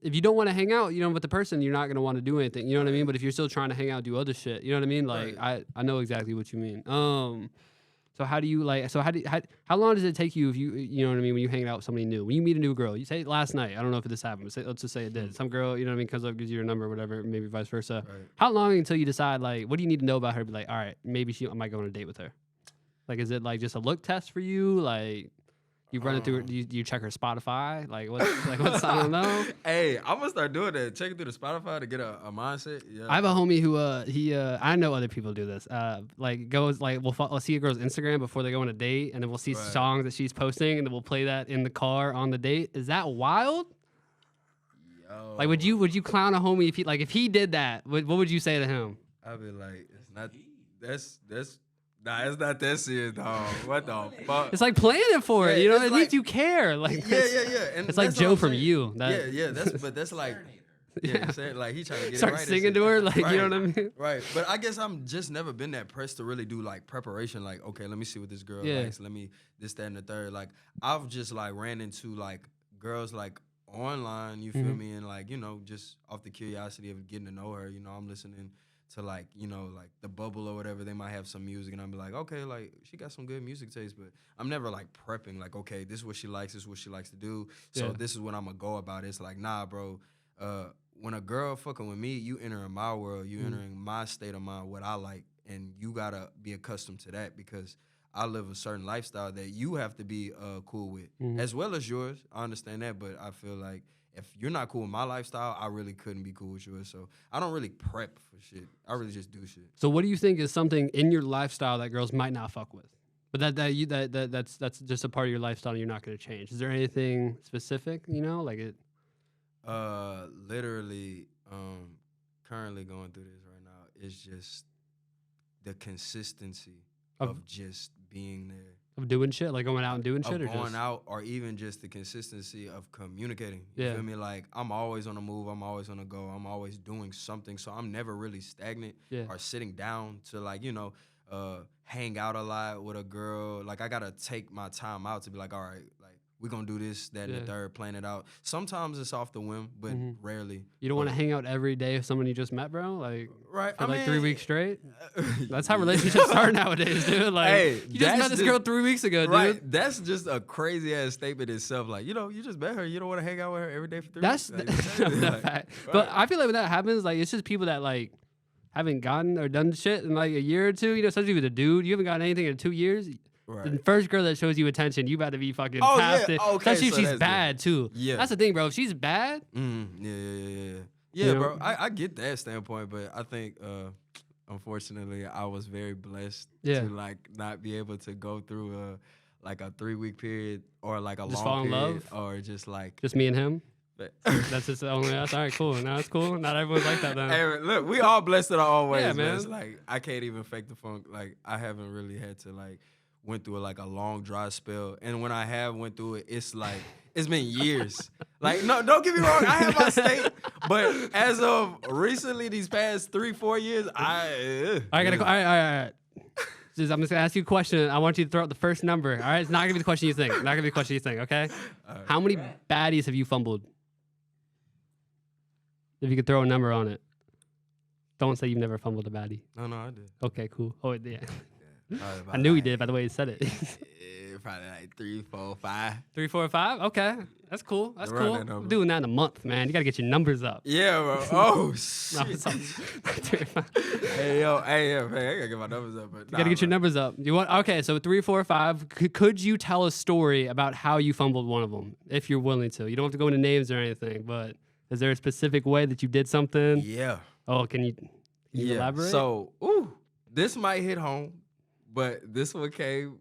If you don't want to hang out, with the person, you're not gonna want to do anything. You know what I mean? But if you're still trying to hang out, do other shit. You know what I mean? Like I know exactly what you mean. So how do you like? So how long does it take you if you know what I mean when you hang out with somebody new? When you meet a new girl, you say last night. I don't know if this happened. But let's just say it did. Some girl, you know what I mean, comes up, gives you your number, or whatever. Maybe vice versa. Right. How long until you decide like what do you need to know about her? Be like, all right, maybe I might go on a date with her. Like, is it like just a look test for you? Like. You run it through. Do you check her Spotify? What's I don't know. Hey, I'm gonna start doing that. Checking through the Spotify to get a mindset. Yeah. I have a homie who I know other people do this. Goes we'll see a girl's Instagram before they go on a date, and then we'll see songs that she's posting, and then we'll play that in the car on the date. Is that wild? Yo. Like, would you clown a homie if he did that? What would you say to him? I'd be like, it's not. That's. Nah, it's not that serious, dog. What the fuck? It's like planning for it, It means you care. Like yeah. And it's like Joe from You. That's like like he trying to get start it right singing to her, like you know what I mean? Right. But I guess I'm just never been that pressed to really do like preparation. Like, okay, let me see what this girl likes. Let me this, that, and the third. Like I've just like ran into like girls like online. You feel me? And like just off the curiosity of getting to know her. I'm listening to like the Bubble or whatever, they might have some music and I'll be like, okay, like she got some good music taste, but I'm never like prepping like, okay, this is what she likes, this is what she likes to do, so this is what I'm gonna go about. It's like, nah, bro, when a girl fucking with me, you entering my world, you entering my state of mind, what I like, and you gotta be accustomed to that because I live a certain lifestyle that you have to be cool with, as well as yours. I understand that, but I feel like if you're not cool with my lifestyle, I really couldn't be cool with yours. So I don't really prep for shit. I really just do shit. So what do you think is something in your lifestyle that girls might not fuck with? But that's just a part of your lifestyle and you're not going to change. Is there anything specific, like it? Literally, currently going through this right now. It's just the consistency of just being there. Of doing shit, like going out and doing shit, or going just out, or even just the consistency of communicating. You Yeah. feel me? Like, I'm always on the move. I'm always on the go. I'm always doing something. So I'm never really stagnant or sitting down to, like, hang out a lot with a girl. Like, I gotta take my time out to be like, all right, like, we're gonna do this, that, and the third, plan it out. Sometimes it's off the whim, but rarely. You don't want to hang out every day with someone you just met, bro? Like, right? For 3 weeks straight? That's how relationships are nowadays, dude. Like, hey, you just met this girl 3 weeks ago, dude. Right? That's just a crazy ass statement itself. Like, you just met her. You don't want to hang out with her every day for 3 weeks. That's the fact. But I feel like when that happens, like, it's just people that, like, haven't gotten or done shit in, like, a year or two. Especially with a dude. You haven't gotten anything in 2 years. Right. The first girl that shows you attention, you about to be fucking past it. Okay, especially if she's bad, too. Yeah. That's the thing, bro. If she's bad. Yeah, bro. I get that standpoint, but I think, unfortunately, I was very blessed to, like, not be able to go through a 3-week period or, like, a just long fall in period. Love? Or just, like. Just me and him? That's just the only. That's all right, cool. No, it's cool. Not everyone's like that, though. Hey, look, we all blessed in our own ways, Yeah, man. man. It's like, I can't even fake the funk. Like, I haven't really had to, like, went through a long dry spell, and when I have went through it, it's like it's been years. Like, no, don't get me wrong, I have my state, but as of recently, these past 3-4 years, I gotta go. All right. I'm just gonna ask you a question. I want you to throw out the first number. All right, it's not gonna be the question you think. Okay? How many baddies have you fumbled? If you could throw a number on it. Don't say you've never fumbled a baddie. No, I did. Okay, cool. Oh yeah. I knew he did by the way he said it. Probably like 3, 4, 5. 3, 4, 5? Okay. That's cool. That's cool. I'm doing that in a month, man. You gotta get your numbers up. Yeah, bro. Oh shit. No, hey, yo, man, I gotta get my numbers up. But you gotta get your numbers up. Okay, so 3, 4, 5. Could you tell a story about how you fumbled one of them, if you're willing to? You don't have to go into names or anything, but is there a specific way that you did something? Yeah. Oh, can you elaborate? So, this might hit home. But this one came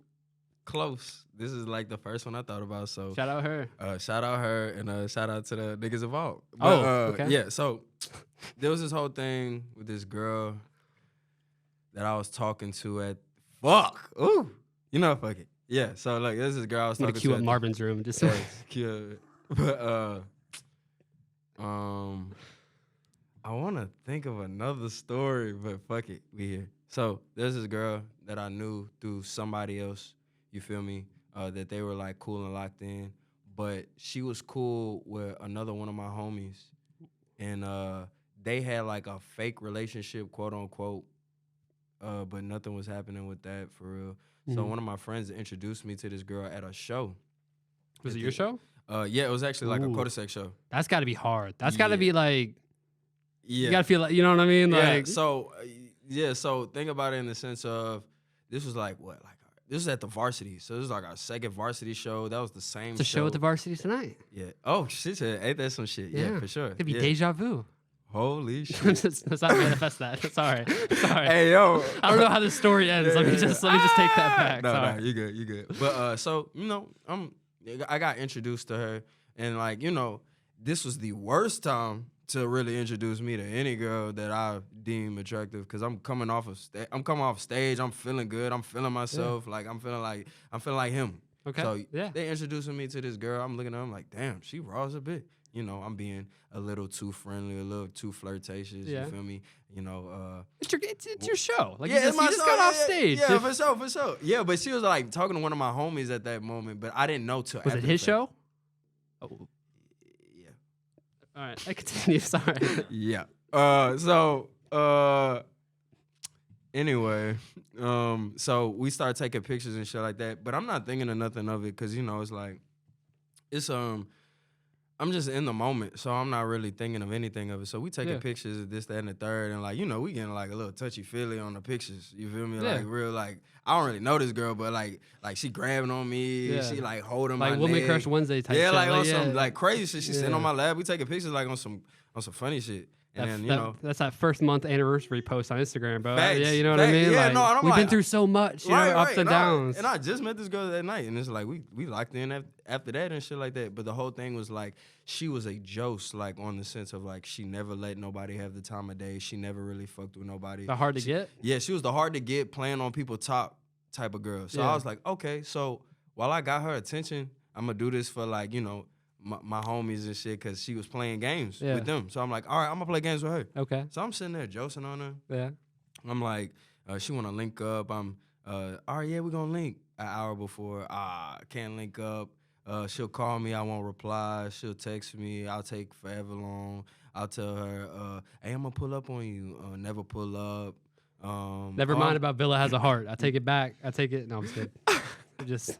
close. This is like the first one I thought about. So shout out her. Shout out her, and shout out to the niggas involved. But, okay. Yeah, so there was this whole thing with this girl that I was talking to at fuck it. Yeah, so like this is a girl I was talking to. Cue up Marvin's room, just cute. But I want to think of another story, but fuck it, we here. So there's this girl that I knew through somebody else, you feel me, that they were like cool and locked in, but she was cool with another one of my homies, and they had like a fake relationship, quote unquote, but nothing was happening with that for real. So one of my friends introduced me to this girl at a show. Was it your show? Yeah, it was actually like a Culdesac show. That's got to be hard. That's got to be like, you got to feel like, you know what I mean? Like, so... Yeah, so think about it in the sense of this was like what? Like this was at the varsity. So this was like our second varsity show. That was the same it's a show at the varsity tonight. Yeah. Oh, shit. Ain't that some shit? Yeah, for sure. Could be deja vu. Holy shit. Let's not manifest that. Sorry. Hey, yo. I don't know how this story ends. Let me just take that back. No, you good. But so, I got introduced to her, and like, this was the worst time to really introduce me to any girl that I deem attractive, because I'm coming off stage. I'm feeling good. I'm feeling myself. Like I'm feeling like him. Okay. So they introducing me to this girl. I'm looking at her. I'm like, damn, she raw as a bit. I'm being a little too friendly, a little too flirtatious. Yeah. You feel me? It's your show. Like, you just got off stage. Yeah, for sure. Yeah, but she was like talking to one of my homies at that moment, but I didn't know till Was after it his the show? Oh. All right, I continue. Sorry. Yeah. Anyway, so we start taking pictures and shit like that, but I'm not thinking of nothing of it, because it's like I'm just in the moment, so I'm not really thinking of anything of it. So we taking pictures of this, that, and the third, and like we getting like a little touchy feely on the pictures. You feel me? Yeah. Like real, like I don't really know this girl, but like she grabbing on me, she like holding my like neck. Woman Crush Wednesday type shit. Yeah, like on some like crazy shit. She sitting on my lap. We taking pictures like on some funny shit. And that's that first month anniversary post on Instagram, bro. Facts, Yeah, you know what I facts. mean? Yeah, like, no, and I'm we've like, been through so much, you know, ups and downs. And I just met this girl that night, and it's like we locked in after that and shit like that. But the whole thing was like she was a jost, like on the sense of like she never let nobody have the time of day. She never really fucked with nobody. The hard to get? Yeah, she was the hard to get, playing on people top type of girl. So I was like, okay, so while I got her attention, I'm gonna do this for like, my homies and shit, because she was playing games with them. So I'm like, all right, I'm gonna play games with her. Okay. So I'm sitting there joking on her. Yeah. I'm like, she wanna link up. I'm, all right, yeah, we're gonna link. An hour before, can't link up. She'll call me, I won't reply. She'll text me, I'll take forever long. I'll tell her, hey, I'm gonna pull up on you. Never pull up. Never mind about Villa has a heart. I take it back. I take it. No, I'm just kidding. just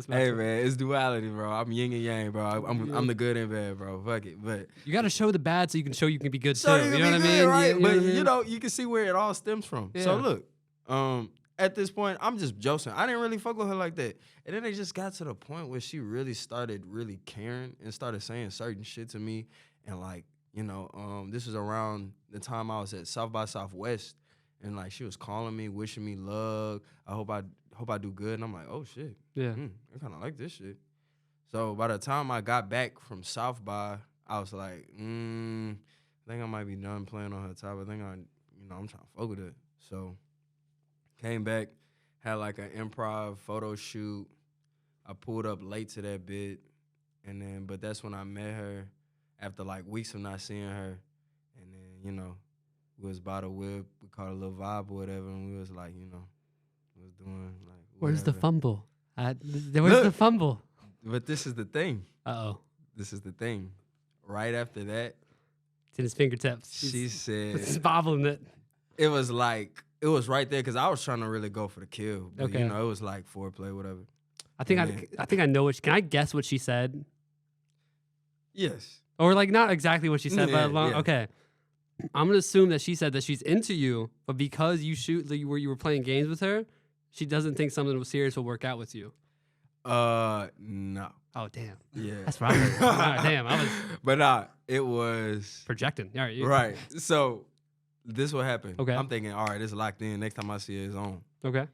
hey man, it's duality, bro. I'm yin and yang, bro. I'm the good and bad, bro. Fuck it, but you got to show the bad so you can show you can be good too. You know what I mean? Right? Yeah, but you can see where it all stems from. Yeah. So look, at this point, I'm just joking. I didn't really fuck with her like that, and then it just got to the point where she really started really caring and started saying certain shit to me, and like this was around the time I was at South by Southwest, and like she was calling me, wishing me luck. I hope I do good. And I'm like, oh, shit. Yeah. I kind of like this shit. So by the time I got back from South by, I was like, I think I might be done playing on her top. I think I'm trying to fuck with it. So came back, had like an improv photo shoot. I pulled up late to that bit. But that's when I met her after like weeks of not seeing her. And then, we was by the whip. We caught a little vibe or whatever. And we was like, was doing like where's the whatever. fumble? Where's the fumble? But this is the thing. Uh-oh. This is the thing. Right after that, it's in his fingertips. She said he's bobbling it. It was right there because I was trying to really go for the kill. But okay. It was like foreplay, whatever. I think I know can I guess what she said? Yes. Or like not exactly what she said, yeah, but okay. I'm gonna assume that she said that she's into you, but because you were playing games with her, she doesn't think something serious will work out with you. No. Oh damn. Yeah. That's right. Damn, I was. But nah, it was projecting. All right. Right. So this what happened. Okay. I'm thinking, all right, it's locked in. Next time I see her, it's on. Okay.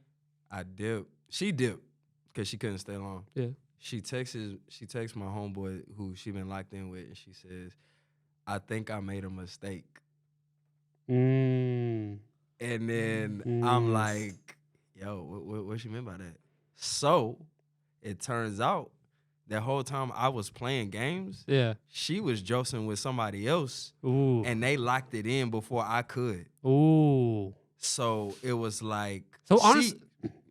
I dipped. She dipped because she couldn't stay long. Yeah. She texts my homeboy who she been locked in with, and she says, I think I made a mistake. And then I'm like, yo, what she meant by that? So it turns out that whole time I was playing games, she was joking with somebody else. Ooh. And they locked it in before I could. Ooh. So it was like, so honestly,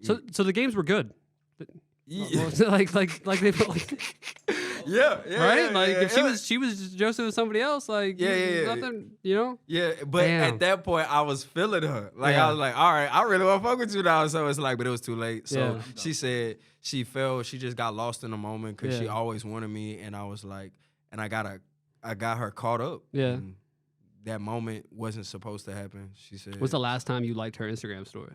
so the games were good. Yeah. like they put like yeah, right? Like if yeah. she was just joking with somebody else, like nothing, Yeah, but at that point I was feeling her. Like I was like, all right, I really want to fuck with you now. So it's like, but it was too late. So she said she fell. She just got lost in the moment because she always wanted me, and I was like, and I got her caught up. Yeah. And that moment wasn't supposed to happen. She said. What's the last time you liked her Instagram story?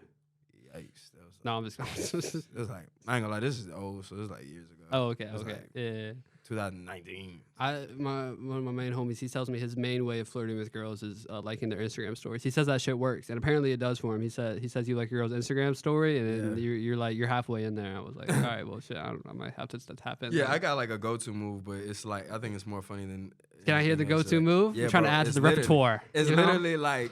Yikes. No, I'm just. It was like, I ain't gonna lie, this is old, so it was like years ago. Oh, okay, okay, like yeah. 2019. One of my main homies, he tells me his main way of flirting with girls is liking their Instagram stories. He says that shit works, and apparently it does for him. He says you like your girl's Instagram story, and then you're halfway in there. I was like, all right, well, shit, I might have to tap in. Yeah, I got like a go-to move, but it's like I think it's more funny than. Can I hear the go-to move? Yeah, I'm trying to add to the repertoire. It's literally like.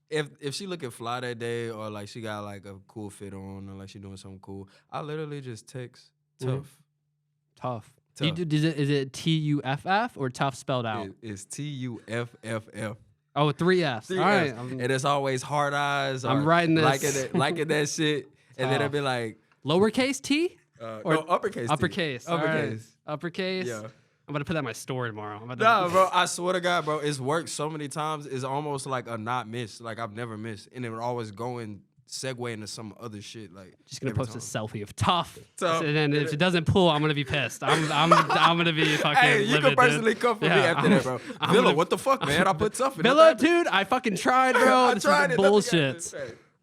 If she looking fly that day, or like she got like a cool fit on, or like she doing something cool, I literally just text tough. Tough. Is it TUFF or tough spelled out? It's TUFFF. Oh, 3 Fs. All right. And it's always hard eyes. I'm writing this. Liking that shit, and then it'll be like lowercase T or uppercase. Uppercase. Uppercase. Right. Uppercase. Yeah. I'm about to put that in my story tomorrow. Bro, I swear to God, bro, it's worked so many times. It's almost like a not miss. Like I've never missed, and it would always go and segue into some other shit. Like just gonna post a selfie of tough. Tough. And then if it doesn't pull, I'm gonna be pissed. I'm gonna be fucking. Hey, you can personally come for me after that, bro. Villa, what the fuck, man? I put tough in Villa, dude, I fucking tried, bro. I tried it. Bullshit.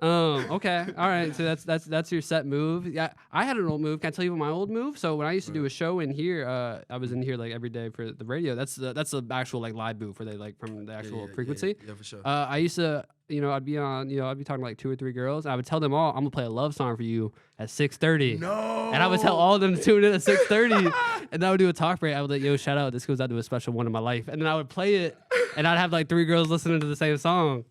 Okay. All right. So that's your set move. Yeah. I had an old move. Can I tell you my old move? So when I used to do a show in here, I was in here like every day for the radio. That's the actual like live booth where they like from the actual frequency. Yeah, for sure. I used to, I'd be on, I'd be talking to like 2 or 3 girls. I would tell them all, I'm gonna play a love song for you at 6:30. No. And I would tell all of them to tune in at 6:30. And I would do a talk break. I would like, yo, shout out. This goes out to a special one in my life. And then I would play it, and I'd have like 3 girls listening to the same song.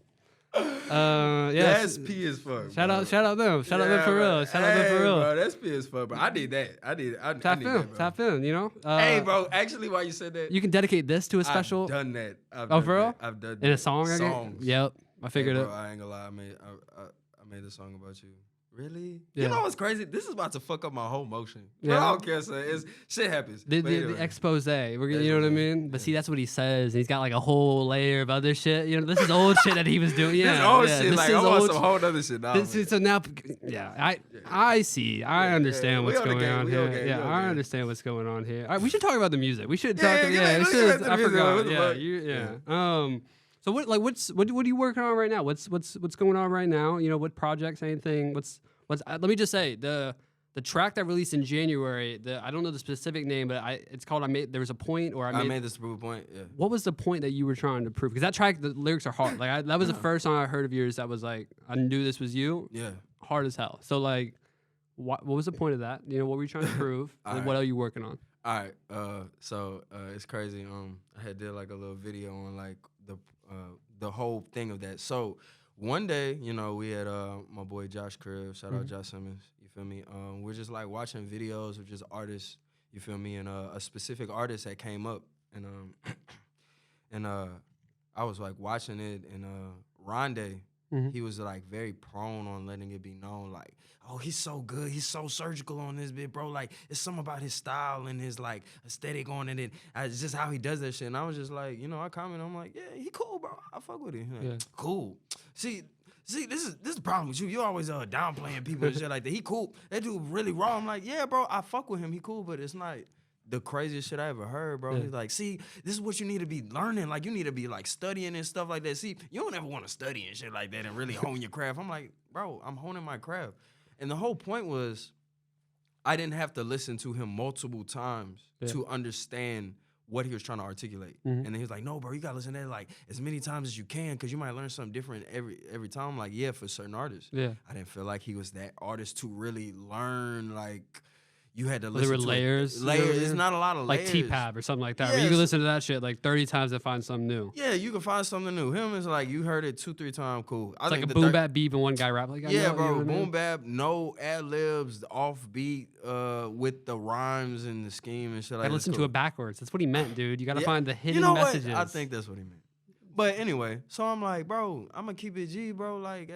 Yeah. That's P as fuck. Shout out them. Shout out them for real. Shout out them for real. Bro, that's P as fuck, bro. I did that. I need that, bro. Tap in, Hey, bro, actually, while you said that, you can dedicate this to a special. I've done that. For real? I've done that. In a song? Songs. Yep. I figured hey, it. bro, I ain't gonna lie. I made a song about you. Really? Yeah. You know what's crazy? This is about to fuck up my whole motion. Yeah. I don't care, son. Shit happens. The expose. We're gonna, you know what I mean? But see, that's what he says. He's got like a whole layer of other shit. This is old shit that he was doing. Yeah, this old shit. This like, is I want old some whole other shit now. So now, I see. I understand what's going on here. Okay. I understand what's going on here. All right, we should talk about the music. We should talk. I forgot. Yeah. So what are you working on right now? What's going on right now? What projects, anything? Let me just say the track that released in January. I don't know the specific name, but it's called There Was a Point, or I made this proof point. Yeah. What was the point that you were trying to prove? Because that track, the lyrics are hard. Like that was the first song I heard of yours that was like, I knew this was you. Yeah. Hard as hell. So like, what was the point of that? What were you trying to prove? And what are you working on? All right. So it's crazy. I had did like a little video on like the whole thing of that. So one day, we had my boy Josh crib. Shout out Josh Simmons. You feel me? We're just like watching videos of just artists. You feel me? And a specific artist that came up, and I was like watching it, and Rondé. He was like very prone on letting it be known, like, oh, he's so good, he's so surgical on this bit, bro. Like, it's something about his style and his like aesthetic on it, and it's just how he does that shit. And I was just like, I comment, I'm like, yeah, he cool, bro. I fuck with him. Like, cool. See, this is the problem with you. You always downplaying people and shit like that. He cool. That dude really raw. I'm like, yeah, bro, I fuck with him. He cool, but it's not the craziest shit I ever heard, bro. He's like, see, this is what you need to be learning. Like, you need to be like studying and stuff like that. See, you don't ever want to study and shit like that and really hone your craft. I'm like, bro, I'm honing my craft. And the whole point was I didn't have to listen to him multiple times to understand what he was trying to articulate. And then he was like, no, bro, you gotta listen to that like as many times as you can, because you might learn something different every time. I'm like, yeah, for certain artists. Yeah. I didn't feel like he was that artist to really learn, like, you had to listen there were to layers. It's not a lot of layers. Like T-Pab or something like that. Where you can listen to that shit like 30 times and find something new. Yeah, you can find something new. Him is like, you heard it 2-3 times, cool. It's like a boom bap beat and one guy rap. Like, bro, boom bap, no ad-libs, off beat, with the rhymes and the scheme and shit like that. I listened to it backwards. That's what he meant, dude. You gotta find the hidden messages. What? I think that's what he meant. But anyway, so I'm like, bro, I'm gonna keep it G, bro. Like,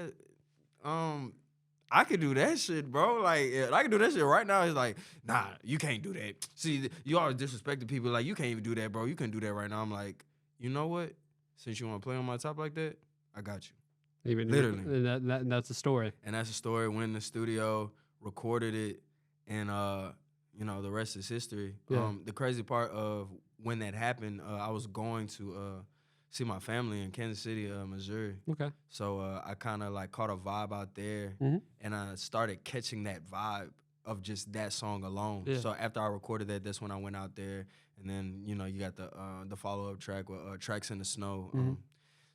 I could do that shit, bro. Like, I could do that shit right now. It's like, nah, you can't do that. See, you always disrespecting people. Like, you can't even do that, bro. You can do that right now. I'm like, you know what? Since you want to play on my top like that, I got you. Literally. And that's the story. And that's the story. Went in the studio, recorded it, and, the rest is history. Yeah. The crazy part of when that happened, I was going to see my family in Kansas City, Missouri. Okay. So I kind of like caught a vibe out there, and I started catching that vibe of just that song alone. Yeah. So after I recorded that, that's when I went out there, and then you got the follow up track with Tracks in the Snow.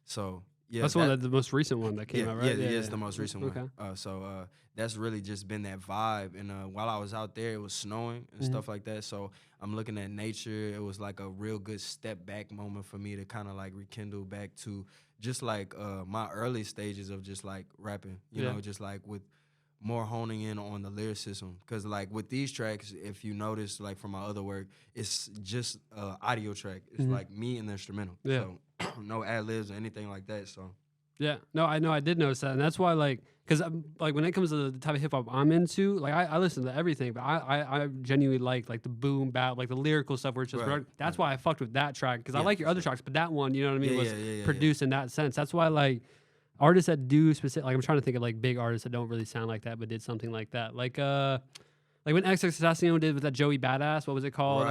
So yeah, that's the most recent one that came out, right? Yeah, it's the most recent one. So that's really just been that vibe. And while I was out there, it was snowing and stuff like that. So I'm looking at nature. It was like a real good step back moment for me to kind of like rekindle back to just like my early stages of just like rapping, you know, just like with more honing in on the lyricism. Because like with these tracks, if you notice, like from my other work, it's just audio track. It's like me and the instrumental. Yeah. So no ad-libs or anything like that. So yeah, no, I know, I did notice that, and that's why, like, because like when it comes to the type of hip hop I'm into, like I listen to everything, but I genuinely like the boom bap, like the lyrical stuff where it's just that's why I fucked with that track, because I like your other tracks, but that one, you know what I mean, was produced in that sense. That's why like artists that do specific, like I'm trying to think of like big artists that don't really sound like that, but did something like that, like when XX Assassino did with that Joey Badass, what was it called?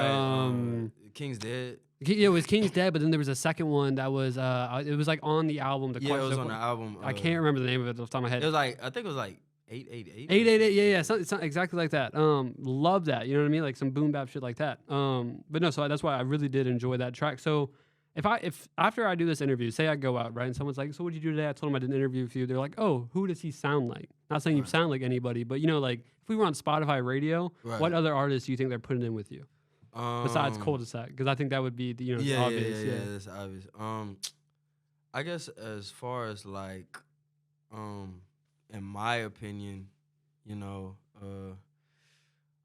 King's Dead. It was King's Dead, but then there was a second one that was it was like on the album. Yeah, it was on the album. I can't remember the name of it off the top of my head. It was like, I think it was like 888. 888, yeah, it's not exactly like that. Love that, you know what I mean? Like some boom bap shit like that. But no, so that's why I really did enjoy that track. So if after I do this interview, say I go out, right, and someone's like, so what'd you do today? I told them I did an interview with you. They're like, oh, who does he sound like? Not saying you sound like anybody, but you know, like if we were on Spotify radio, what other artists do you think they're putting in with you? Besides Culdesac, because I think that would be the obvious. Yeah, that's obvious. I guess as far as like, in my opinion,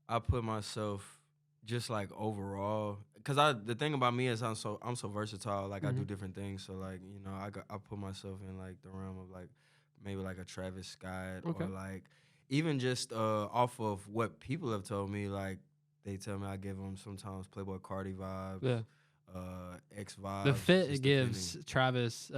I put myself just like overall, because the thing about me is I'm so versatile. Like I do different things. So like I put myself in like the realm of like maybe like a Travis Scott or like even just off of what people have told me, like. They tell me I give them sometimes Playboy Cardi vibes, X vibes. The fit it gives Travis,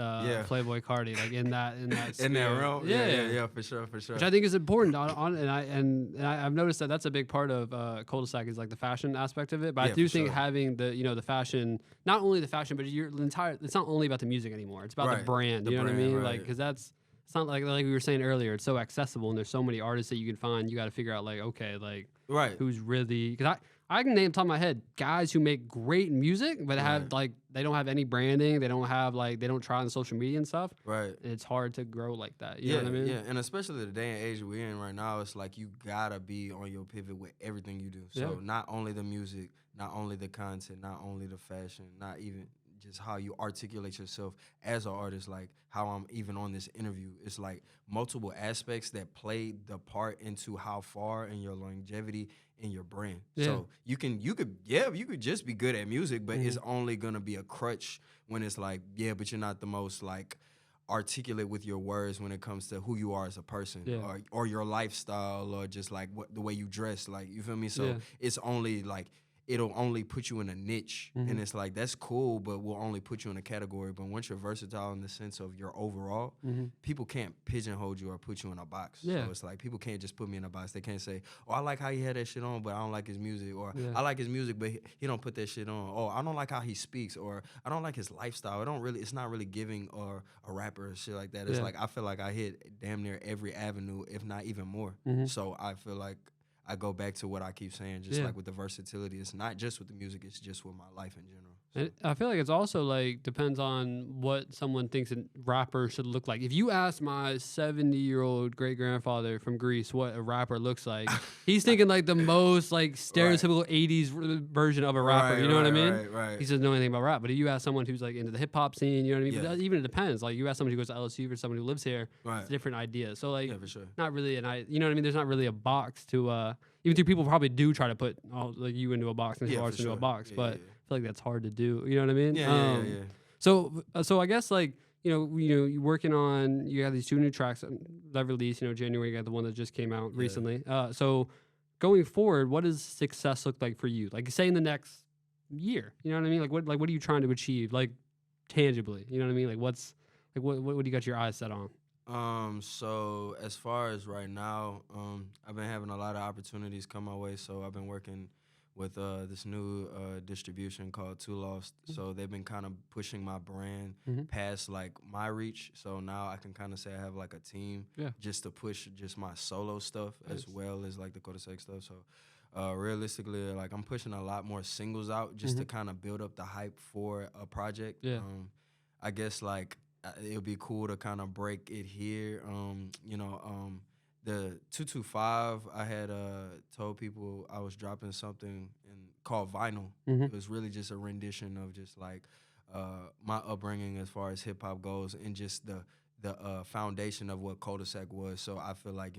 Playboy Cardi, like in that in that realm. Yeah, for sure. Which I think is important. And I've noticed that that's a big part of Culdesac is like the fashion aspect of it. But I do think having the fashion, not only the fashion, but it's not only about the music anymore. It's about the brand. You know what I mean? Right. Like because it's not like we were saying earlier. It's so accessible, and there's so many artists that you can find. You got to figure out like who's really, because I can name top of my head guys who make great music, but have like they don't have any branding. They don't have they don't try on social media and stuff. Right. And it's hard to grow like that. You know what I mean? Yeah, and especially the day and age we're in right now, it's like you gotta be on your pivot with everything you do. So not only the music, not only the content, not only the fashion, not even just how you articulate yourself as an artist, like how I'm even on this interview. It's like multiple aspects that play the part into how far and your longevity in your brand. So you could just be good at music, but it's only gonna be a crutch when it's like, but you're not the most like articulate with your words when it comes to who you are as a person or your lifestyle or just like the way you dress, like, you feel me? So it's only like, it'll only put you in a niche, and it's like, that's cool, but we'll only put you in a category. But once you're versatile in the sense of your overall, people can't pigeonhole you or put you in a box. So it's like, people can't just put me in a box. They can't say, oh, I like how he had that shit on, but I don't like his music, or I like his music, but he don't put that shit on. Oh, I don't like how he speaks, or I don't like his lifestyle. It's not really giving or a rapper or shit like that. It's like, I feel like I hit damn near every avenue, if not even more. So I feel like I go back to what I keep saying, just like with the versatility. It's not just with the music, it's just with my life in general. So. I feel like it's also like depends on what someone thinks a rapper should look like. If you ask my 70-year-old great grandfather from Greece what a rapper looks like, he's thinking like the most like stereotypical 80s version of a rapper. You know what I mean? Right. He doesn't know anything about rap. But if you ask someone who's like into the hip hop scene, you know what I mean? But even it depends. Like you ask someone who goes to LSU or someone who lives here, it's a different idea. So like, for sure. Not really you know what I mean? There's not really a box to even though people probably do try to put like you into a box and artists into a box, but I feel like that's hard to do. You know what I mean? Yeah. So I guess like you're working on, you have these 2 new tracks that released. January you got the one that just came out recently. So going forward, what does success look like for you? Like say in the next year, you know what I mean? Like what are you trying to achieve? Like tangibly, you know what I mean? Like what do you got your eyes set on? So as far as right now, I've been having a lot of opportunities come my way. So I've been working with this new distribution called Too Lost. So they've been kind of pushing my brand past like my reach. So now I can kind of say I have like a team just to push just my solo stuff as well as like the Culdesac stuff. So realistically, like I'm pushing a lot more singles out just to kind of build up the hype for a project. I guess like it'll be cool to kind of break it here. The 225, I had told people I was dropping something called Vinyl. It was really just a rendition of just like my upbringing as far as hip hop goes, and just the foundation of what Culdesac was. So I feel like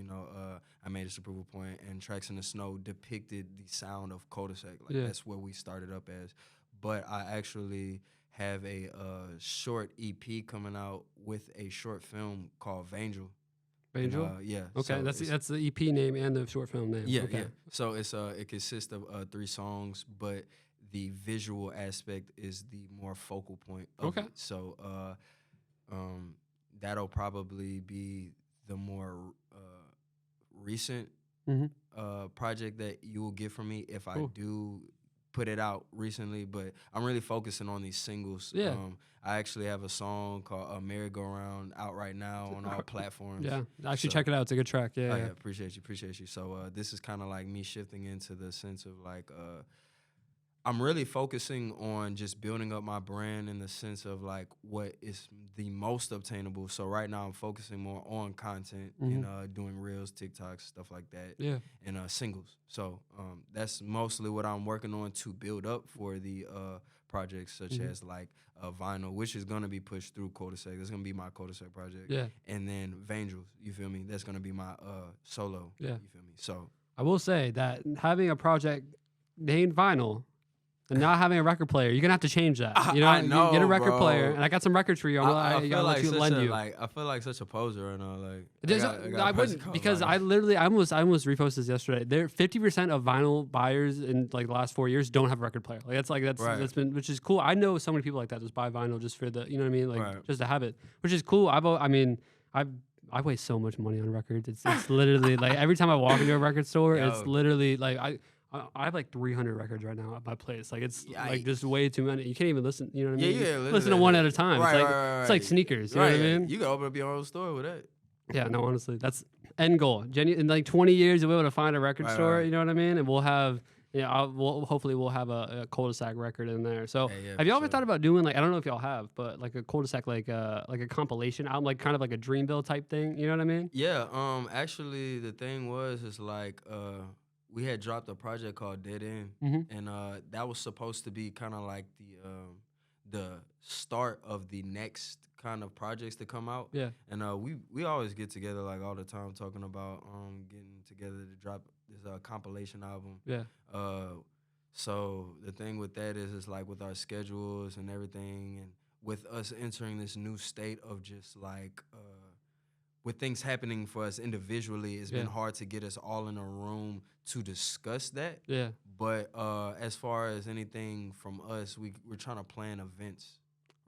I made this a proof point, and Tracks in the Snow depicted the sound of Culdesac. Like that's where we started up as. But I actually have a short EP coming out with a short film called Vangel. Vangel? Okay, so that's the EP name and the short film name. Yeah. So it consists of 3 songs, but the visual aspect is the more focal point of it. So that'll probably be the more recent project that you will get from me if I do put it out recently, but I'm really focusing on these singles. Yeah. I actually have a song called Merry Go Round out right now on all platforms. Yeah, actually So- check it out. It's a good track. Yeah, Oh, yeah. yeah, appreciate you. So this is kind of like me shifting into the sense of like I'm really focusing on just building up my brand in the sense of like what is the most obtainable. So right now I'm focusing more on content and doing reels, TikToks, stuff like that. Yeah. And singles. So that's mostly what I'm working on to build up for the projects such as like Vinyl, which is gonna be pushed through Culdesac. That's gonna be my Culdesac project. Yeah. And then Vangels, you feel me? That's gonna be my solo. Yeah. You feel me? So I will say that having a project named Vinyl and not having a record player, you're gonna have to change that. You know, I know, you get a record bro. player, and I got some records for you. I I'll feel like let you such lend a, you. like I feel like such a poser right now. Like I wouldn't because I almost reposted this yesterday. There 50% of vinyl buyers in like the last 4 years don't have a record player. Like that's Right. been, which is cool. I know so many people like that just buy vinyl just for the, you know what I mean, like Right. just to have it, which is cool. I waste so much money on records. It's literally like every time I walk into a record store, it's Yo. literally like I have like 300 records right now at my place. Like it's like just way too many. You can't even listen. You know what I mean? Yeah, Listen to one at a time. Right, it's like right, it's like right. sneakers. You know what I mean? You can open up your own store with that. Yeah, no, honestly, that's end goal. In like 20 years, we'll be able to find a record Right, store. right. You know what I mean? And we'll have, hopefully we'll have a Culdesac record in there. So, Yeah, have y'all for ever thought about doing like, I don't know if y'all have, but like a Culdesac, like a compilation album, like kind of like a Dreamville type thing. You know what I mean? Yeah. Actually, the thing is like we had dropped a project called Dead End, and that was supposed to be kind of like the start of the next kind of projects to come out. Yeah. And we always get together like all the time talking about getting together to drop this compilation album. Yeah. So the thing with that is like with our schedules and everything, and with us entering this new state of just like with things happening for us individually, it's been hard to get us all in a room to discuss that. Yeah. But as far as anything from us, we're trying to plan events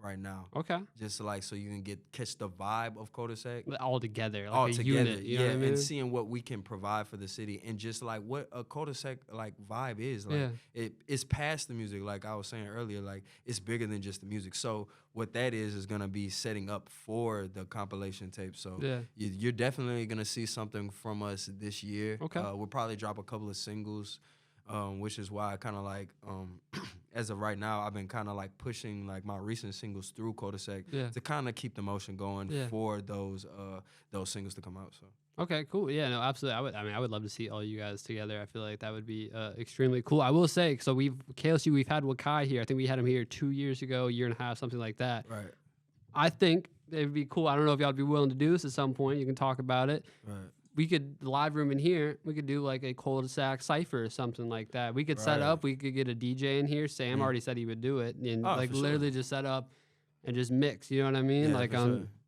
right now. Okay. Just like so you can catch the vibe of Culdesac. All together, like All a together, unit. You know what I mean? and seeing what we can provide for the city, and just like what a Culdesac like vibe is. Like it's past the music. Like I was saying earlier, like it's bigger than just the music. So what that is gonna be setting up for the compilation tape. So you're definitely gonna see something from us this year. Okay. We'll probably drop a couple of singles. Which is why I kind of like, as of right now, I've been kind of like pushing like my recent singles through Culdesac to kind of keep the motion going for those singles to come out. So okay, cool. Yeah, no, absolutely. I would love to see all you guys together. I feel like that would be extremely cool. I will say, so KLSU, we've had Wakai here. I think we had him here 2 years ago, a year and a half, something like that. right. I think it'd be cool. I don't know if y'all would be willing to do this at some point. You can talk about it. Right. We could live room in here. We could do like a Culdesac cipher or something like that. We could set up. We could get a DJ in here. Sam already said he would do it, and literally just set up and just mix. You know what I mean? Yeah, like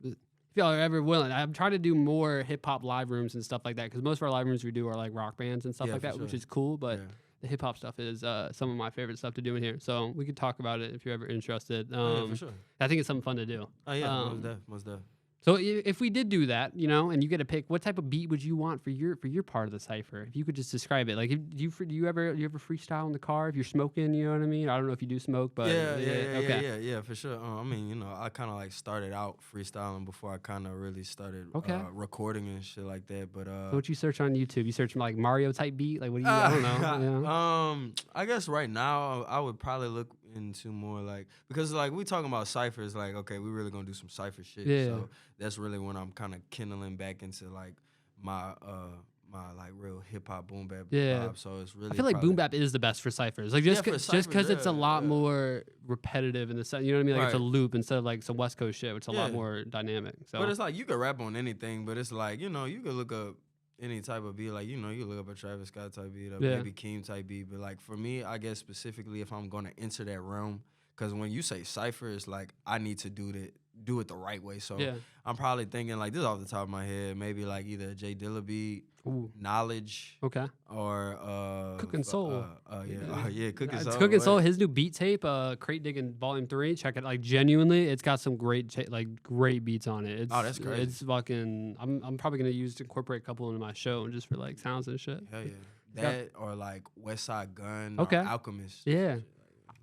if y'all are ever willing, I'm trying to do more hip hop live rooms and stuff like that, because most of our live rooms we do are like rock bands and stuff like that, which is cool. But the hip hop stuff is some of my favorite stuff to do in here. So we could talk about it if you're ever interested. For sure. I think it's something fun to do. Oh yeah, most def. So if we did do that, you know, and you get to pick, what type of beat would you want for your part of the cipher? If you could just describe it, like, do you ever freestyle in the car if you're smoking? You know what I mean? I don't know if you do smoke, but yeah, for sure. I mean, you know, I kind of like started out freestyling before I kind of really started recording and shit like that. But so what you search on YouTube? You search like Mario type beat? Like what do you? I don't know. You know? I guess right now I would probably look into more like, because like we talking about ciphers, like okay, we really gonna do some cipher shit. So that's really when I'm kind of kindling back into like my like real hip hop boom bap vibe. So it's really, I feel like boom bap is the best for ciphers. Like just because it's a lot more repetitive in the sense, you know what I mean? Like it's a loop instead of like some West Coast shit, which is a lot more dynamic. So but it's like you could rap on anything, but it's like, you know, you could look up any type of beat, like, you know, you look up a Travis Scott type beat, a Baby Keem type beat, but like for me, I guess specifically if I'm gonna enter that realm, because when you say cipher, it's like I need to do it the right way. So I'm probably thinking like this off the top of my head, maybe like either a Jay Dilla beat, Knowledge, or Cooking Soul. Cooking Soul. Cooking Soul, his new beat tape, Crate Digging Volume 3. Check it. Like genuinely, it's got some great beats on it. It's, that's crazy. It's fucking. I'm probably gonna incorporate a couple into my show and just for like sounds and shit. Hell yeah. That or like West Side Gun, Okay. or Alchemist. Yeah.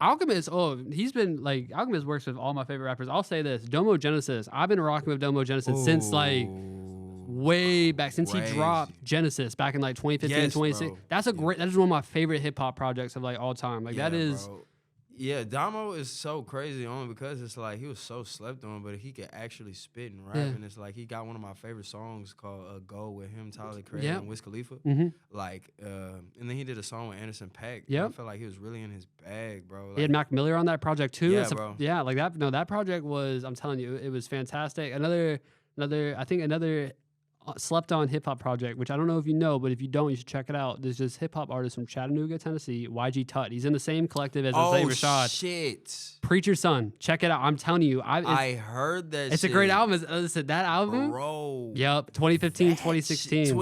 Alchemist, he's been like Alchemist works with all my favorite rappers. I'll say this: Domo Genesis. I've been rocking with Domo Genesis since like way back, since he dropped Genesis back in like 2015, Yes, 2016. bro. That's a great. That is one of my favorite hip hop projects of like all time. Like that is. Bro. Yeah, Damo is so crazy only because it's like he was so slept on, but he could actually spit and rap. Yeah. And it's like he got one of my favorite songs called "Go" with him, Tyler Creator, and Wiz Khalifa. Like, and then he did a song with Anderson .Paak. Yeah, I felt like he was really in his bag, bro. Like, he had Mac Miller on that project too. Yeah, bro. Yeah, like that. No, that project was. I'm telling you, it was fantastic. Another. I think another slept on hip hop project, which I don't know if you know, but if you don't, you should check it out. There's this hip hop artist from Chattanooga, Tennessee, YG Tut. He's in the same collective as Isaiah Rashad. Shit. Preacher's Son. Check it out. I'm telling you. I heard that It's a great album. Listen, that album. Bro. Yep. 2015, 2016.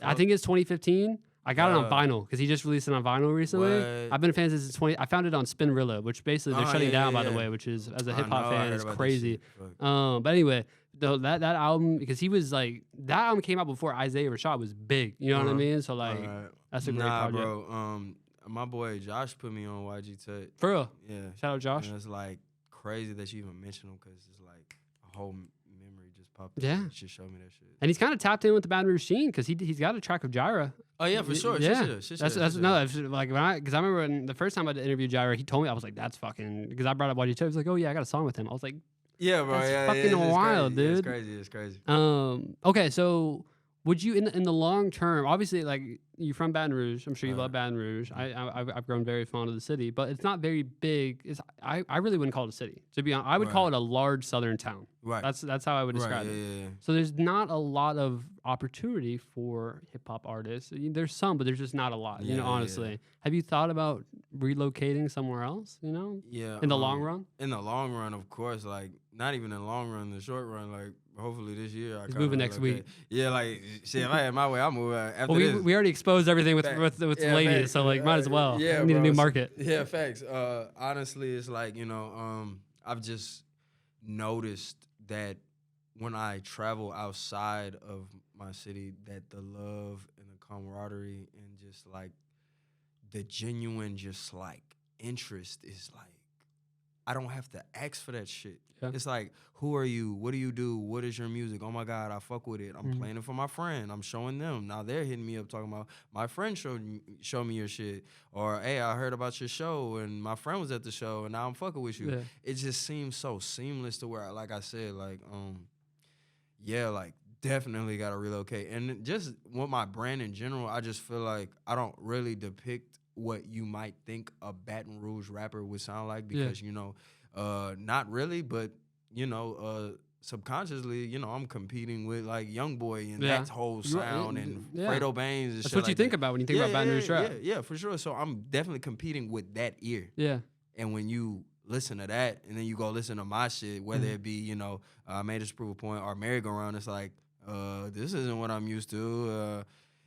I think it's 2015. I got it on vinyl because he just released it on vinyl recently. What? I've been a fan since 20. I found it on Spinrilla, which basically they're shutting down, by the way, which is, as a hip hop fan, is crazy. But anyway, though that album, because he was like, that album came out before Isaiah Rashad was big. You know what I mean? So like, that's a great project. Bro. My boy Josh put me on YG Tut. For real? Yeah. Shout out Josh. And it's like crazy that you even mentioned him because it's like a whole memory just popped up. Yeah. And just showed me that shit. And he's kind of tapped in with the Baton Rouge scene because he's got a track with Gyra. Oh yeah, for sure. Yeah, that's like because I remember when the first time I interviewed Gyra, he told me, I was like, that's fucking, because I brought up YG Tut. He was like, oh yeah, I got a song with him. I was like, yeah, bro, that's fucking wild, dude. It's crazy. Okay, so would you in the long term? Obviously, like you're from Baton Rouge. I'm sure you love Baton Rouge. I've grown very fond of the city, but it's not very big. I really wouldn't call it a city. To be honest, I would call it a large southern town. Right. That's how I would describe it. Yeah. So there's not a lot of opportunity for hip hop artists. There's some, but there's just not a lot. Honestly. Yeah. Have you thought about relocating somewhere else? Yeah. In the long run. In the long run, of course. Like not even in the long run. In the short run, like hopefully this year. He's moving next week. Yeah, like shit. If I had my way, I'll move after this. We already exposed everything with ladies, facts. So like might as well. Yeah, we need a new market. Yeah, facts. Honestly, it's like I've just noticed that when I travel outside of my city, that the love and the camaraderie and just like the genuine just like interest is like I don't have to ask for that shit. Yeah. It's like, who are you? What do you do? What is your music? Oh my God, I fuck with it. I'm playing it for my friend. I'm showing them. Now they're hitting me up talking about my friend show me your shit. Or hey, I heard about your show and my friend was at the show and now I'm fucking with you. Yeah. It just seems so seamless to where, like I said, like like definitely gotta relocate. And just with my brand in general, I just feel like I don't really depict what you might think a Baton Rouge rapper would sound like because, not really, but, subconsciously, I'm competing with like Youngboy and that whole sound and Fredo Baines. And that's shit what like you think about when you think about Baton Rouge rap. Yeah, for sure. So I'm definitely competing with that ear. Yeah. And when you listen to that and then you go listen to my shit, whether it be, Major Proof a Point or Merry Go Round, it's like, this isn't what I'm used to.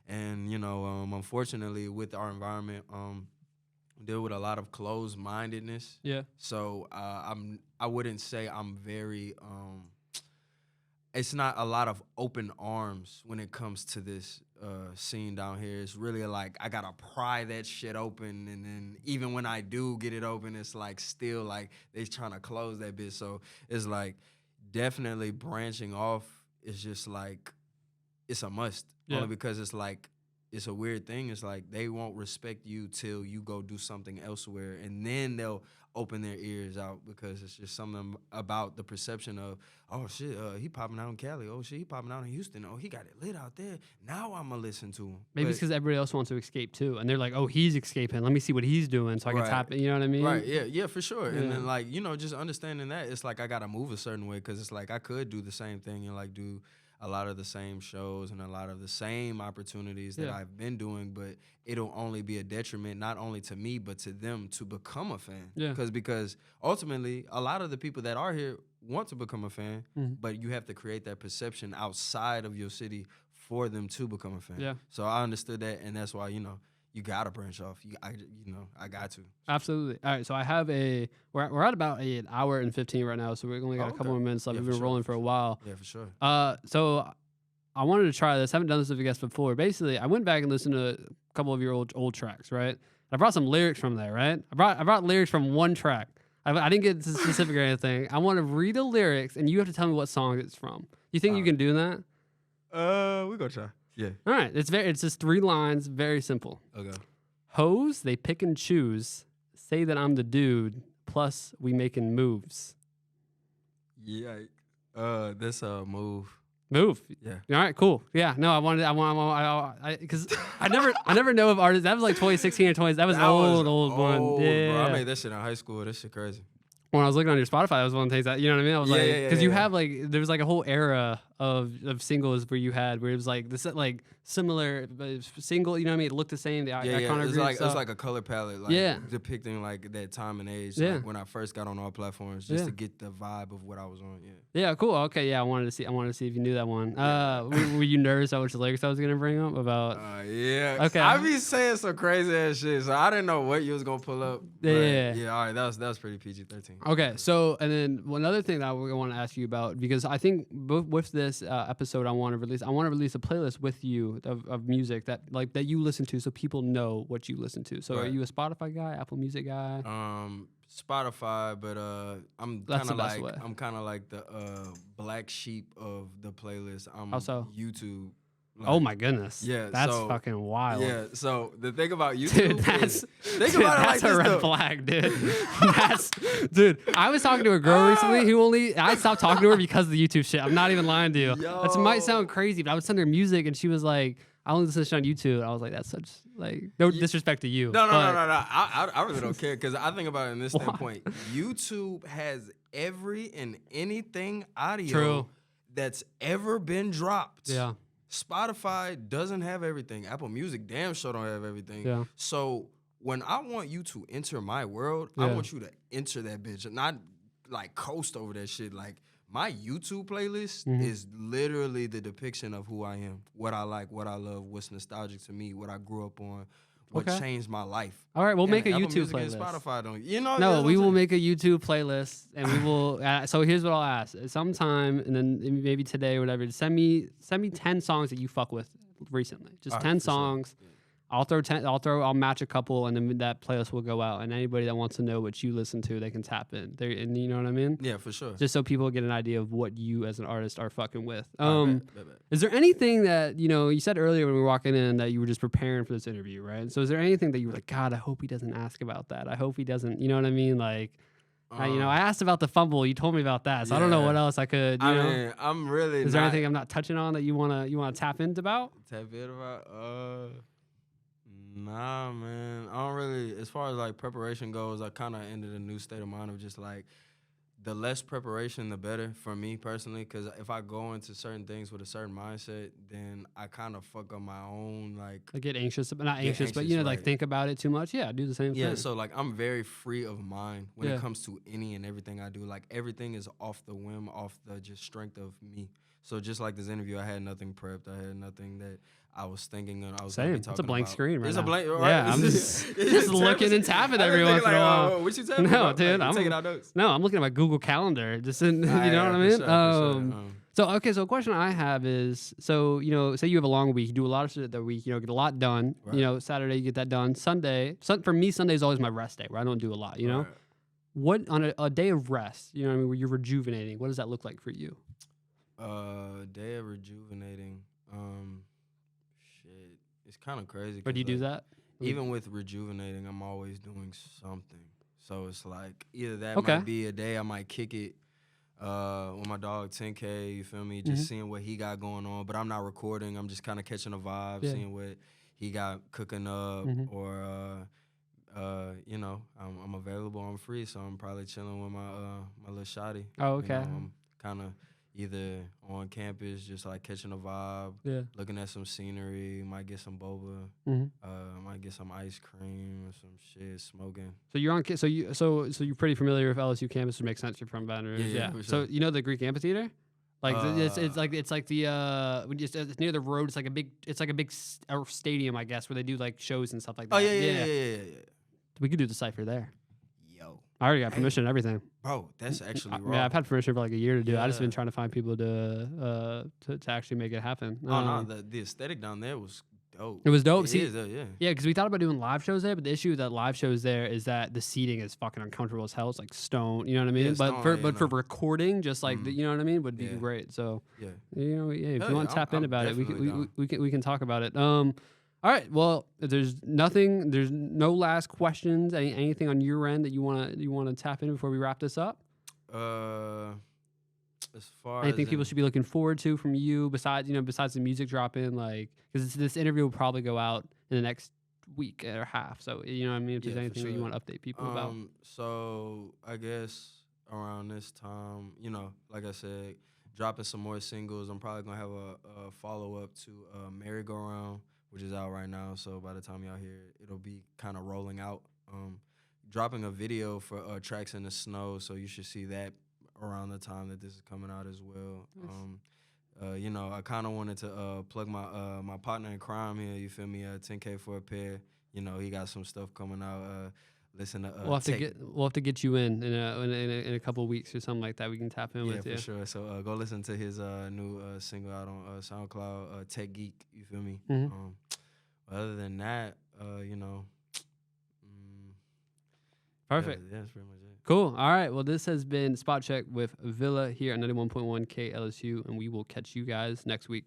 And, unfortunately, with our environment, deal with a lot of closed-mindedness. Yeah. So I wouldn't say I'm very it's not a lot of open arms when it comes to this scene down here. It's really like I gotta pry that shit open, and then even when I do get it open, it's like still like they trying to close that bitch. So it's like definitely branching off is just like it's a must. Yeah. Only because it's like it's a weird thing. It's like they won't respect you till you go do something elsewhere, and then they'll open their ears out because it's just something about the perception of, oh shit, he popping out in Cali. Oh shit, he popping out in Houston. Oh, he got it lit out there. Now I'm gonna listen to him. Maybe it's because everybody else wants to escape too, and they're like, oh, he's escaping. Let me see what he's doing so I can tap it. You know what I mean? Right. Yeah, for sure. Yeah. And then like just understanding that it's like I gotta move a certain way because it's like I could do the same thing and like do a lot of the same shows and a lot of the same opportunities that I've been doing, but it'll only be a detriment not only to me but to them to become a fan. Yeah. Because ultimately a lot of the people that are here want to become a fan, but you have to create that perception outside of your city for them to become a fan. Yeah. So I understood that, and that's why you gotta branch off. I got to. Absolutely. All right. So I have we're at about an hour and 15 right now. So we've only got a couple more minutes left. We've been rolling for a while. Yeah, for sure. So I wanted to try this. I haven't done this with you guys before. Basically, I went back and listened to a couple of your old tracks, right? I brought some lyrics from there, right? I brought lyrics from one track. I didn't get specific or anything. I want to read the lyrics, and you have to tell me what song it's from. You think you can do that? We gonna try. Yeah. All right. It's just 3 lines. Very simple. Okay. Hoes, they pick and choose. Say that I'm the dude. Plus, we making moves. Yeah. This move. Move. Yeah. All right. Cool. Yeah. No, because I never know if artists. That was like 2016 or 20. That was an old one. Yeah. Bro, I made that shit in high school. That shit crazy. When I was looking on your Spotify, that was one of the things that, you know what I mean? I was because you have like, there was like a whole era of singles where it was like this like similar single, you know what I mean? It looked the same. The iconography. It's like a color palette, like depicting like that time and age. Yeah. Like when I first got on all platforms, just to get the vibe of what I was on. Yeah. Yeah. Cool. Okay. Yeah. I wanted to see if you knew that one. Were you nervous about which lyrics I was gonna bring up about? Yeah. Okay. I be saying some crazy ass shit, so I didn't know what you was gonna pull up. Yeah. Yeah. All right. That was pretty PG-13. Okay, so and then another thing that I want to ask you about, because I think with this episode I want to release a playlist with you of music that you listen to, so people know what you listen to. So Right. Are you a Spotify guy, Apple Music guy? Spotify, but I'm kind of like the black sheep of the playlist. How so? YouTube. Oh my goodness! Yeah, that's fucking wild. Yeah, so the thing about YouTube, that's like a red flag, dude. Dude, I was talking to a girl recently who I stopped talking to her because of the YouTube shit. I'm not even lying to you. That might sound crazy, but I would send her music and she was like, "I only listen to this on YouTube." I was like, "That's such no disrespect to you." No. I really don't care, because I think about it in this standpoint. YouTube has every and anything audio that's ever been dropped. Yeah. Spotify doesn't have everything. Apple Music damn sure don't have everything. Yeah. So when I want you to enter my world, I want you to enter that bitch, not like coast over that shit. Like my YouTube playlist is literally the depiction of who I am, what I like, what I love, what's nostalgic to me, what I grew up on, what changed my life. All right, we'll make a Apple YouTube Music playlist. And Spotify don't. You know? No, we will make a YouTube playlist, and we will. So here's what I'll ask: sometime, and then maybe today or whatever. Send me 10 songs that you fuck with recently. Just 10 songs. Sure. Yeah. I'll match a couple, and then that playlist will go out. And anybody that wants to know what you listen to, they can tap in. And you know what I mean? Yeah, for sure. Just so people get an idea of what you as an artist are fucking with. Bet. Is there anything that, you said earlier when we were walking in that you were just preparing for this interview, right? So is there anything that you were like, God, I hope he doesn't ask about that. I hope he doesn't, you know what I mean? Like, I asked about the fumble. You told me about that. So I don't know what else I could, you know? Mean, I'm really Is there anything I'm not touching on that you wanna tap into about? Nah, man. I don't really, as far as like preparation goes, I kind of ended a new state of mind of just like, the less preparation, the better for me personally. Because if I go into certain things with a certain mindset, then I kind of fuck up my own I get anxious, but not anxious, but like think about it too much. Yeah, do the same thing. Yeah, so like I'm very free of mind when it comes to any and everything I do. Like everything is off the whim, off the just strength of me. So just like this interview, I had nothing prepped. I had nothing that I was thinking I was going to be talking It's a blank about. screen right It's now. a blank, right? Yeah, I'm just looking and tapping every once in a while. What you tapping No, about? dude, I'm I'm taking out notes. No, I'm looking at my Google Calendar. Just you know what I mean? So a question I have is, so say you have a long week, you do a lot of shit that week, get a lot done. Right. Saturday you get that done. For me, Sunday is always my rest day, where I don't do a lot. You know, Right. What on a day of rest, you know what I mean, where you're rejuvenating, what does that look like for you? Day of rejuvenating. Shit, it's kind of crazy. Or do you do that? Even with rejuvenating, I'm always doing something. So it's like either that might be a day I might kick it with my dog 10K, you feel me? Just seeing what he got going on. But I'm not recording. I'm just kind of catching a vibe, seeing what he got cooking up. Or, I'm available. I'm free. So I'm probably chilling with my little shotty. Oh, okay. I'm kind of either on campus, just like catching a vibe, looking at some scenery, might get some boba, might get some ice cream or some shit, smoking. So you're on, so you're pretty familiar with LSU campus, which makes sense. You're from Baton Rouge, Yeah. For sure. So you know the Greek amphitheater, like it's like the it's near the road. It's like a big stadium, I guess, where they do like shows and stuff like that. Oh yeah. We could do the cypher there. Yo. I already got permission and everything. Bro, that's actually raw. Yeah, I've had permission for like a year to do it. I just been Yeah. trying to find people to actually make it happen. Oh no, the aesthetic down there was dope. It was dope. It See, is, yeah. yeah, because we thought about doing live shows there, but the issue with that live shows there is that the seating is fucking uncomfortable as hell. It's like stone, you know what I mean? Yeah, but stone, for yeah, but for no. recording, just like Mhm. you know what I mean, would be Yeah. great. So Yeah. you know, yeah, if Hell you want yeah, to tap in I'm about it, definitely we can talk about it. All right. Well, if there's no last questions. Anything on your end that you wanna tap in before we wrap this up? As far Anything as people should be looking forward to from you besides the music dropping, like because this interview will probably go out in the next week or half. So you know what I mean. If there's Yeah, for anything that you sure. want to update people about. So I guess around this time, you know, like I said, dropping some more singles. I'm probably gonna have a follow up to Merry Go Round, which is out right now. So by the time y'all hear it, it'll be kind of rolling out. Dropping a video for Tracks in the Snow, so you should see that around the time that this is coming out as well. Nice. You know, I kind of wanted to plug my partner in crime here. You feel me? 10K for a pair. You know, he got some stuff coming out. Listen to We'll have to get you in a couple of weeks or something like that. We can tap in yeah, with you. for sure. So go listen to his new single out on SoundCloud, Tech Geek. You feel me? Mhm. Other than that, you know. Perfect. Yeah, that's pretty much it. Cool. All right. Well, this has been Spot Check with Villa here at 91.1 KLSU, and we will catch you guys next week.